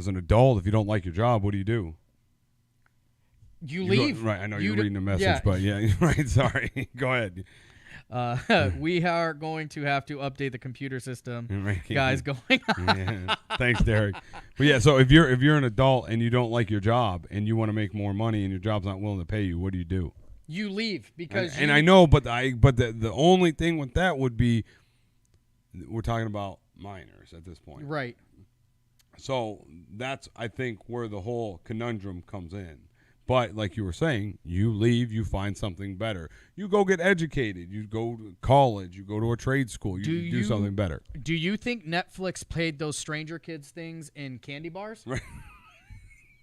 an adult. If you don't like your job, what do you do? You leave. Right. I know you're reading a message, but right. Sorry. Go ahead. We are going to have to update the computer system. Guys, going on. Thanks, Derek. But so if you're an adult and you don't like your job and you want to make more money and your job's not willing to pay you, what do you do? You leave because. And I know, but the only thing with that would be, we're talking about minors at this point. Right. So that's, I think, where the whole conundrum comes in. But like you were saying, you leave, you find something better. You go get educated. You go to college. You go to a trade school. You do something better. Do you think Netflix played those Stranger Kids things in candy bars? Right.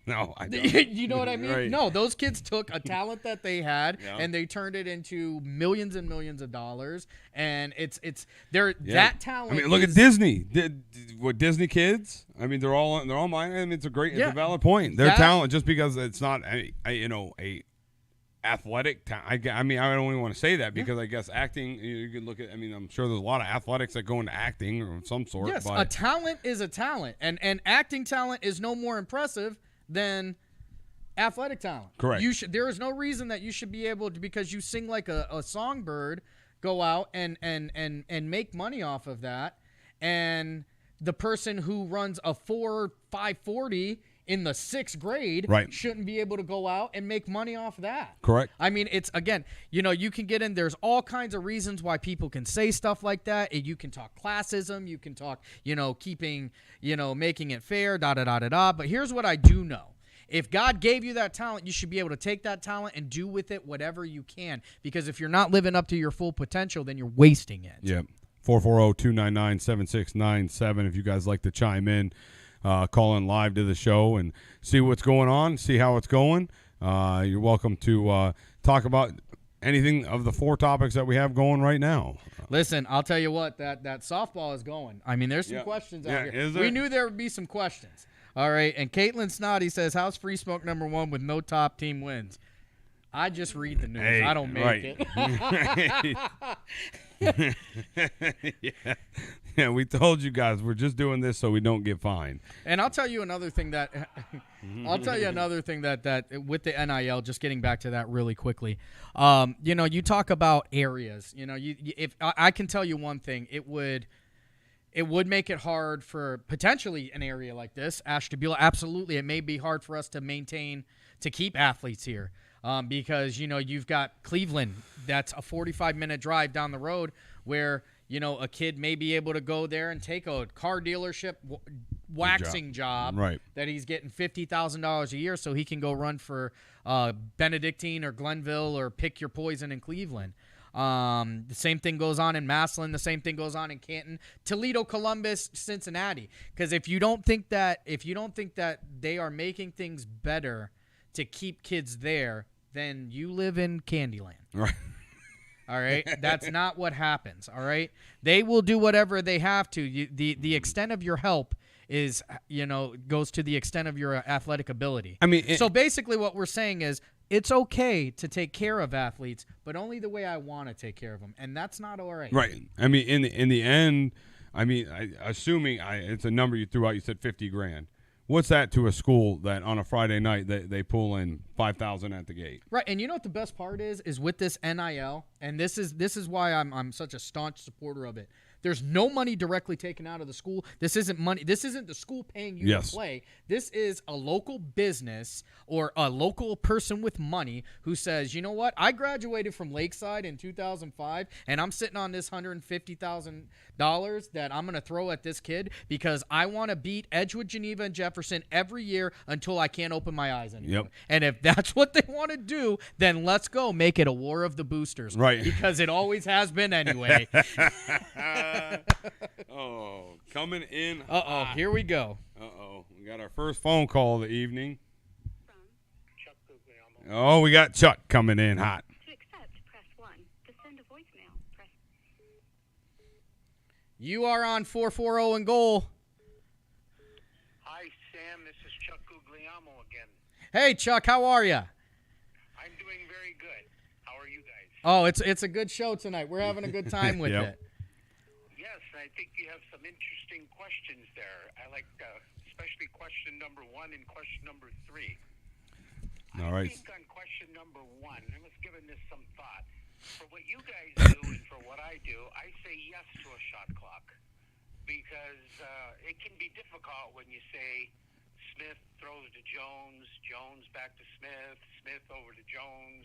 No, I don't. You know what I mean? Right. No, those kids took a talent that they had and they turned it into millions and millions of dollars. And that talent. I mean, look at Disney. What Disney kids? I mean, they're all mine. I mean, it's a valid point. Their talent, just because it's not a athletic talent. I mean, I don't even want to say that because I guess acting. You can look at. I mean, I'm sure there's a lot of athletics that go into acting or some sort. Yes, a talent is a talent, and acting talent is no more impressive than athletic talent. Correct. There is no reason that you should be able to, because you sing like a songbird, go out and make money off of that, and the person who runs a 4.540 in the 6th grade shouldn't be able to go out and make money off that. Correct. I mean, it's, again, you can get in, there's all kinds of reasons why people can say stuff like that. You can talk classism, you can talk, keeping, making it fair, But here's what I do know. If God gave you that talent, you should be able to take that talent and do with it whatever you can. Because if you're not living up to your full potential, then you're wasting it. Yeah. 440-299-7697 if you guys like to chime in. Call in live to the show and see what's going on, see how it's going. You're welcome to talk about anything of the 4 topics that we have going right now. Listen, I'll tell you what, that softball is going. I mean, there's some questions out here. Is there? We knew there would be some questions. All right, and Caitlin Snoddy says, how's free smoke number 1 with no top team wins? I just read the news. Hey, I don't make it. Yeah, we told you guys we're just doing this so we don't get fined. And I'll tell you another thing that with the NIL, just getting back to that really quickly. You talk about areas. If I can tell you one thing, it would make it hard for potentially an area like this, Ashtabula. Absolutely, it may be hard for us to keep athletes here. Because, you've got Cleveland. That's a 45-minute drive down the road where, a kid may be able to go there and take a car dealership waxing job right. that he's getting $50,000 a year so he can go run for Benedictine or Glenville or pick your poison in Cleveland. The same thing goes on in Massillon. The same thing goes on in Canton, Toledo, Columbus, Cincinnati. Because if you don't think that they are making things better to keep kids there, then you live in Candyland. Right. All right? That's not what happens, all right? They will do whatever they have to. The extent of your help is, goes to the extent of your athletic ability. So basically what we're saying is it's okay to take care of athletes, but only the way I want to take care of them, and that's not all right. Right. In the end, assuming it's a number you threw out, you said $50,000. What's that to a school that on a Friday night they pull in $5,000 at the gate? Right, and you know what the best part is with this NIL, and this is why I'm such a staunch supporter of it. There's no money directly taken out of the school. This isn't money. This isn't the school paying you to play. This is a local business or a local person with money who says, you know what? I graduated from Lakeside in 2005, and I'm sitting on this $150,000 that I'm going to throw at this kid because I want to beat Edgewood, Geneva, and Jefferson every year until I can't open my eyes anymore. Yep. And if that's what they want to do, then let's go make it a war of the boosters. Right. Because it always has been anyway. Coming in. Here we go. We got our first phone call of the evening. Oh, we got Chuck coming in hot. To accept, press 1. To send a voicemail, press. You are on 440 and goal. Hi, Sam. This is Chuck Guglielmo again. Hey, Chuck. How are you? I'm doing very good. How are you guys? Oh, it's a good show tonight. We're having a good time with it. Yes, I think you have some interesting questions there. I like especially question number 1 and question number 3. All right. I think on question number 1, I was giving this some thought. For what you guys do and for what I do, I say yes to a shot clock because it can be difficult when you say Smith throws to Jones, Jones back to Smith, Smith over to Jones,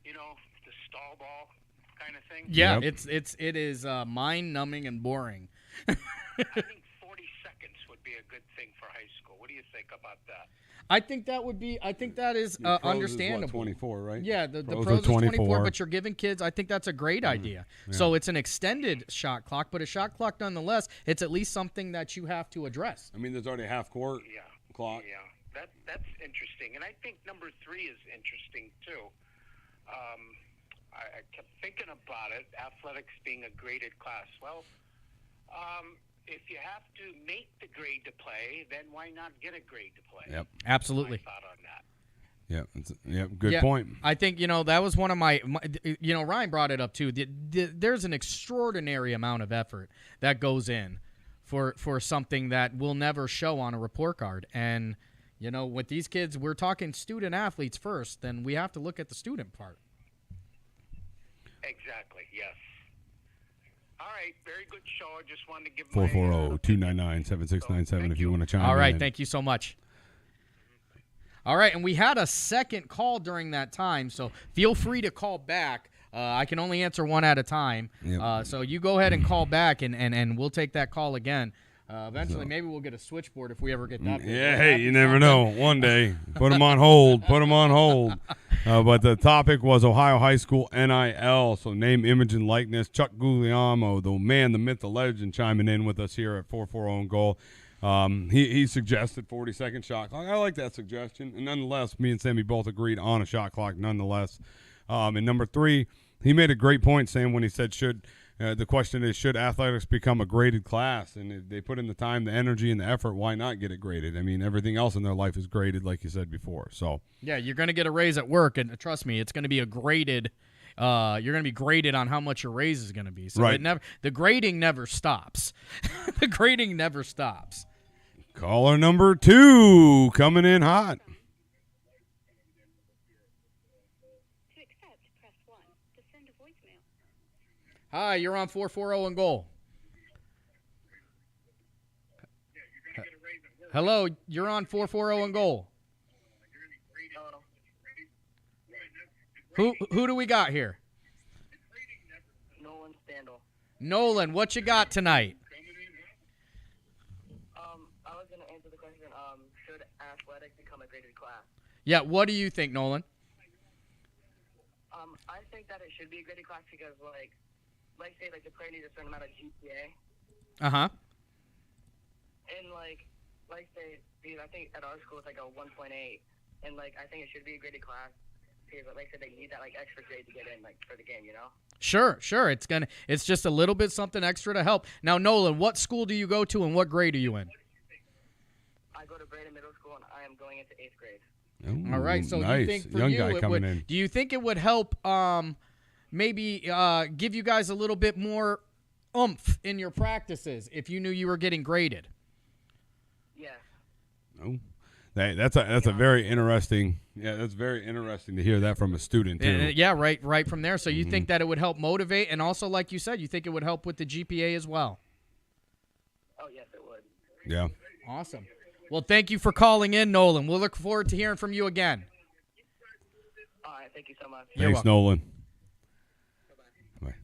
the stall ball kind of thing. Yeah, it is mind-numbing and boring. I think 40 seconds would be a good thing for high school. What do you think about that? I think that is understandable. Is 24, right? Yeah, the pros pros is 24, 24, but you're giving kids. I think that's a great idea. Yeah. So it's an extended shot clock, but a shot clock nonetheless. It's at least something that you have to address. There's already a half court clock. Yeah, that's interesting, and I think number 3 is interesting too. I kept thinking about it. Athletics being a graded class. Well, if you have to make the grade to play, then why not get a grade to play? Yep, absolutely. My thought on that. Good point. I think that was one of my Ryan brought it up too. There's an extraordinary amount of effort that goes in for something that will never show on a report card. And with these kids, we're talking student athletes first. Then we have to look at the student part. Exactly. Yes. All right, very good show. I just wanted to give 440-299-7697 if you want to chime in. All right, thank you so much. All right, and we had a second call during that time, so feel free to call back. I can only answer one at a time. Yep. So you go ahead and call back, and we'll take that call again. Eventually, maybe we'll get a switchboard if we ever get that. Yeah, hey, you never know. One day. Put them on hold. But the topic was Ohio High School NIL, so name, image, and likeness. Chuck Guglielmo, the man, the myth, the legend, chiming in with us here at 440 and goal. He suggested 40-second shot clock. I like that suggestion. And nonetheless, me and Sammy both agreed on a shot clock nonetheless. And number 3, he made a great point, Sam, when he said should The question is, should athletics become a graded class? And if they put in the time, the energy, and the effort, why not get it graded? I mean, everything else in their life is graded, like you said before. So yeah, you're going to get a raise at work, and trust me, it's going to be a graded. You're going to be graded on how much your raise is going to be. So right. The grading never stops. The grading never stops. Caller number 2 coming in hot. To accept, press 1. To send a voicemail. Hi, you're on 440 and goal. Hello, you're on 440 and goal. Who do we got here? Nolan Standel. Nolan, what you got tonight? I was going to answer the question, should athletics become a graded class? Yeah, what do you think, Nolan? I think that it should be a graded class because, say, the player needs a certain amount of GPA. Uh-huh. And, say, I think at our school it's like a 1.8. And, I think it should be a graded class. Because, like I said, they need that extra grade to get in for the game, you know? Sure. It's just a little bit something extra to help. Now, Nolan, what school do you go to and what grade are you in? I go to Braden Middle School and I am going into 8th grade. Ooh, all right. So nice. you think for young you guy it coming would, in. do you think it would help maybe give you guys a little bit more oomph in your practices if you knew you were getting graded? Yes. Oh. That's a very interesting. Yeah, that's very interesting to hear that from a student too. Yeah, right from there. So you think that it would help motivate, and also, like you said, you think it would help with the GPA as well. Oh yes, it would. Yeah. Awesome. Well, thank you for calling in, Nolan. We'll look forward to hearing from you again. All right, thank you so much. You're Thanks, welcome. Nolan. Bye.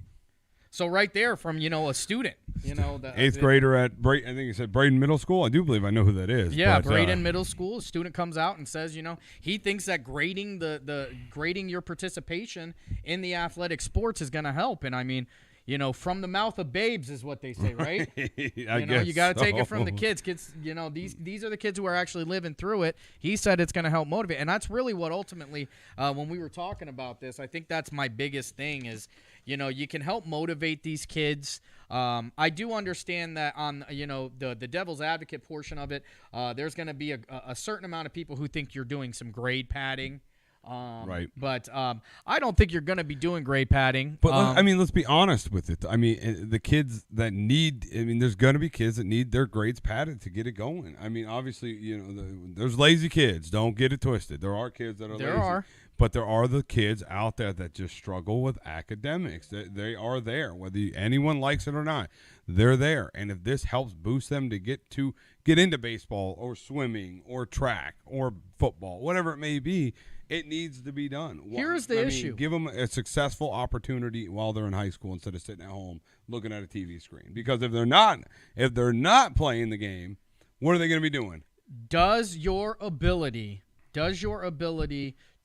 So right there from, a student, the 8th grader at I think you said Braden Middle School. I do believe I know who that is. Yeah, but, Braden Middle School. A student comes out and says, he thinks that grading grading your participation in the athletic sports is going to help. And I mean, from the mouth of babes is what they say, right? I guess you got to take it from the so. kids. Kids, these are the kids who are actually living through it. He said it's going to help motivate, and that's really what ultimately, when we were talking about this, I think that's my biggest thing is, you can help motivate these kids. I do understand that on, the devil's advocate portion of it, there's going to be a certain amount of people who think you're doing some grade padding. Right. But I don't think you're going to be doing grade padding. But, let's be honest with it. I mean, the kids that there's going to be kids that need their grades padded to get it going. I mean, obviously, there's lazy kids. Don't get it twisted. There are kids that are lazy. There are. But there are the kids out there that just struggle with academics. They are there, whether anyone likes it or not. They're there, and if this helps boost them to get into baseball or swimming or track or football, whatever it may be, it needs to be done. Here's the issue: give them a successful opportunity while they're in high school instead of sitting at home looking at a TV screen. Because if they're not playing the game, what are they going to be doing? Does your ability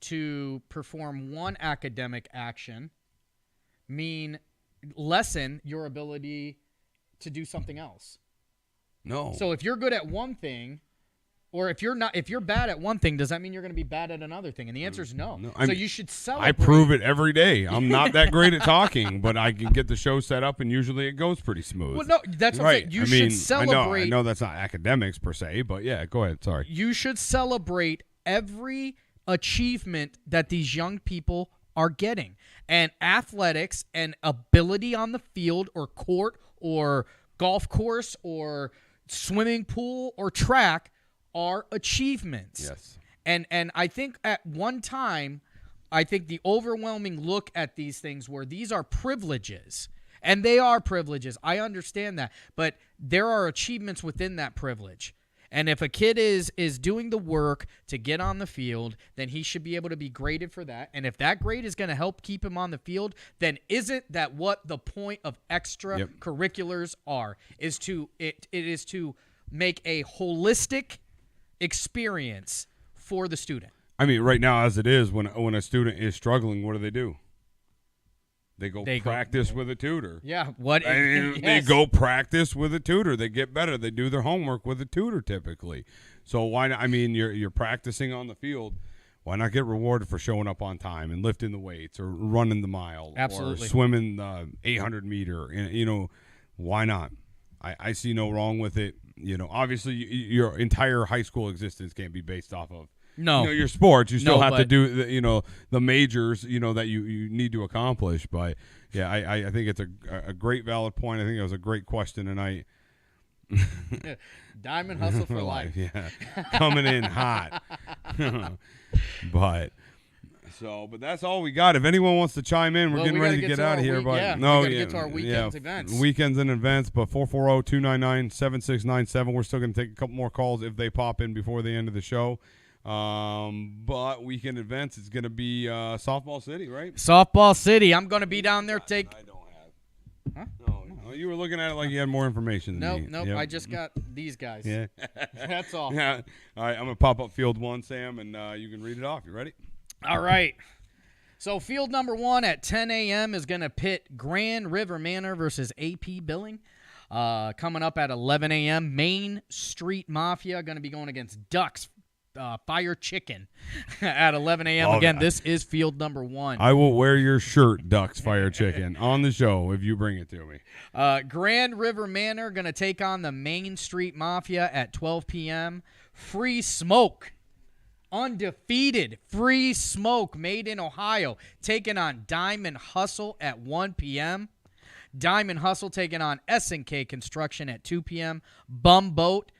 to perform one academic action lessen your ability to do something else? No. So if you're good at one thing, or if you're bad at one thing, does that mean you're going to be bad at another thing? And the answer is no. So you should celebrate. I prove it every day. I'm not that great at talking, but I can get the show set up, and usually it goes pretty smooth. Well, no, that's what right. I'm saying. You should celebrate. I know that's not academics per se, but yeah, go ahead. Sorry. You should celebrate every achievement that these young people are getting. And athletics and ability on the field or court or golf course or swimming pool or track are achievements. Yes. And I think at one time, the overwhelming look at these things were these are privileges. And they are privileges. I understand that. But there are achievements within that privilege. And if a kid is doing the work to get on the field, then he should be able to be graded for that. And if that grade is going to help keep him on the field, then isn't that what the point of extracurriculars are? It is to make a holistic experience for the student. I mean, right now as it is, when a student is struggling, what do? They practice with a tutor. Yeah. They go practice with a tutor. They get better. They do their homework with a tutor typically. So why not? I mean, you're practicing on the field. why not get rewarded for showing up on time and lifting the weights or running the mile Absolutely. or swimming the 800 meter? And, you know, why not? I see no wrong with it. You know, obviously your entire high school existence can't be based off of your sports. You still have to do the majors, that you need to accomplish. But yeah, I think it's a great valid point. I think it was a great question tonight. Diamond hustle for life. Yeah, coming in hot. But that's all we got. If anyone wants to chime in, we're getting ready to get out of here. We got to get to our weekends events. Weekends and events, but 440-299-7697. We're still going to take a couple more calls if they pop in before the end of the show. But weekend events, it's going to be Softball City, right? Softball City. I'm going to be down there. I don't have. Huh? No, you were looking at it like you had more information than me. Nope. Yep. I just got these guys. Yeah. That's all. Yeah. All right, I'm going to pop up field 1, Sam, and you can read it off. You ready? All right. So field number 1 at 10 a.m. is going to pit Grand River Manor versus AP Billing. Coming up at 11 a.m., Main Street Mafia going to be going against Ducks Fire Chicken at 11 a.m. Again, this is field number 1. I will wear your shirt, Ducks Fire Chicken, on the show if you bring it to me. Grand River Manor going to take on the Main Street Mafia at 12 p.m. Free Smoke. Undefeated Free Smoke, made in Ohio, taking on Diamond Hustle at 1 p.m. Diamond Hustle taking on S&K Construction at 2 p.m. Bumboat,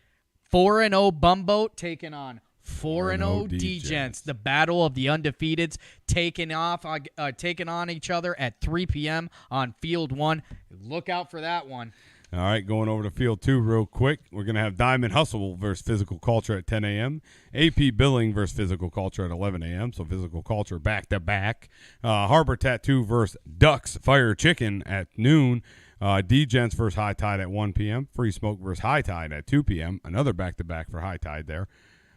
4-0 Bumboat taking on 4-0 D-Gents. The battle of the undefeateds taking on each other at 3 p.m. on Field 1. Look out for that one. All right, going over to Field 2 real quick. We're going to have Diamond Hustle versus Physical Culture at 10 a.m. AP Billing versus Physical Culture at 11 a.m., so Physical Culture back-to-back. Harbor Tattoo versus Ducks Fire Chicken at noon. D-Gents versus High Tide at 1 p.m. Free Smoke versus High Tide at 2 p.m. Another back-to-back for High Tide there.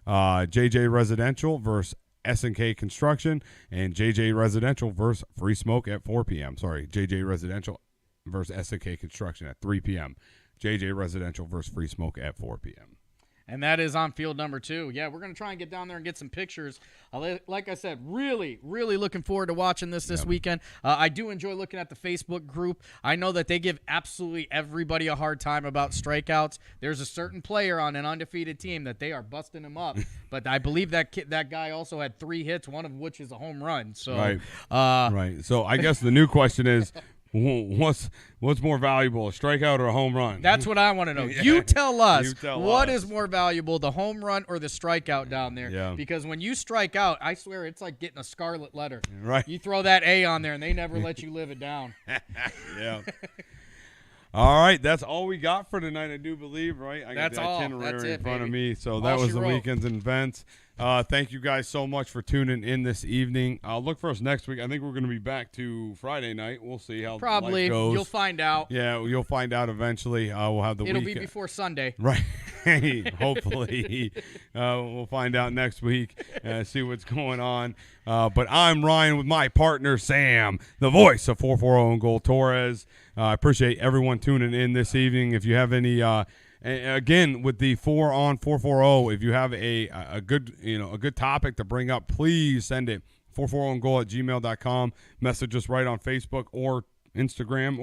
JJ Residential versus S&K Construction. And JJ Residential versus Free Smoke at 4 p.m. Sorry, JJ Residential versus S&K Construction at 3 p.m. JJ Residential versus Free Smoke at 4 p.m. And that is on field number 2. Yeah, we're going to try and get down there and get some pictures. Like I said, really, really looking forward to watching this weekend. I do enjoy looking at the Facebook group. I know that they give absolutely everybody a hard time about strikeouts. There's a certain player on an undefeated team that they are busting him up. But I believe that guy also had 3 hits, one of which is a home run. So, right. Right. So I guess the new question is, what's more valuable, a strikeout or a home run? That's what I want to know. You tell us what is more valuable, the home run or the strikeout down there. Yeah. Because when you strike out, I swear it's like getting a scarlet letter. Right. You throw that A on there, and they never let you live it down. Yeah. All right, that's all we got for tonight, I do believe, right? I got the itinerary in front of me, so that was the weekends and events. Thank you guys so much for tuning in this evening. Look for us next week. I think we're going to be back to Friday night. We'll see how life goes. You'll find out. Yeah, you'll find out eventually. We'll have the It'll be before Sunday. Right. Hopefully. We'll find out next week, see what's going on. But I'm Ryan with my partner, Sam, the voice of 440 and Gold Torres. I appreciate everyone tuning in this evening. If you have any again, with the 440, if you have a good topic to bring up, please send it 440goal@gmail.com. Message us right on Facebook or Instagram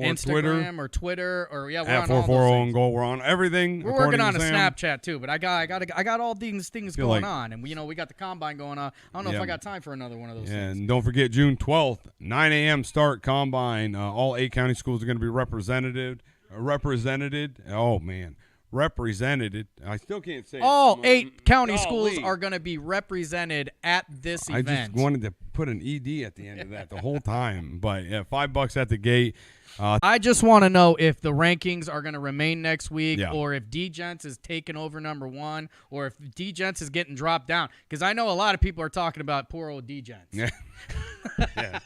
or Twitter or we're at on 440 goal. We're on everything. We're working on a Snapchat too, but I got all these things going on, and we got the combine going on. I don't know if I got time for another one of those things. And don't forget June 12th, 9 a.m. start combine. All 8 county schools are going to be represented. Oh man. Represented. I still can't say all 8 county schools are going to be represented at this event. I just wanted to put an ED at the end of that the whole time. But yeah, $5 at the gate. I just want to know if the rankings are going to remain next week, or if D-Gents is taking over number 1, or if D-Gents is getting dropped down. Because I know a lot of people are talking about poor old D-Gents. Yeah. Yeah.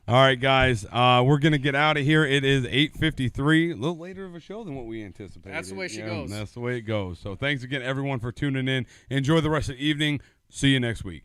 All right, guys, we're going to get out of here. It is 8:53, a little later of a show than what we anticipated. That's the way she goes. That's the way it goes. So thanks again, everyone, for tuning in. Enjoy the rest of the evening. See you next week.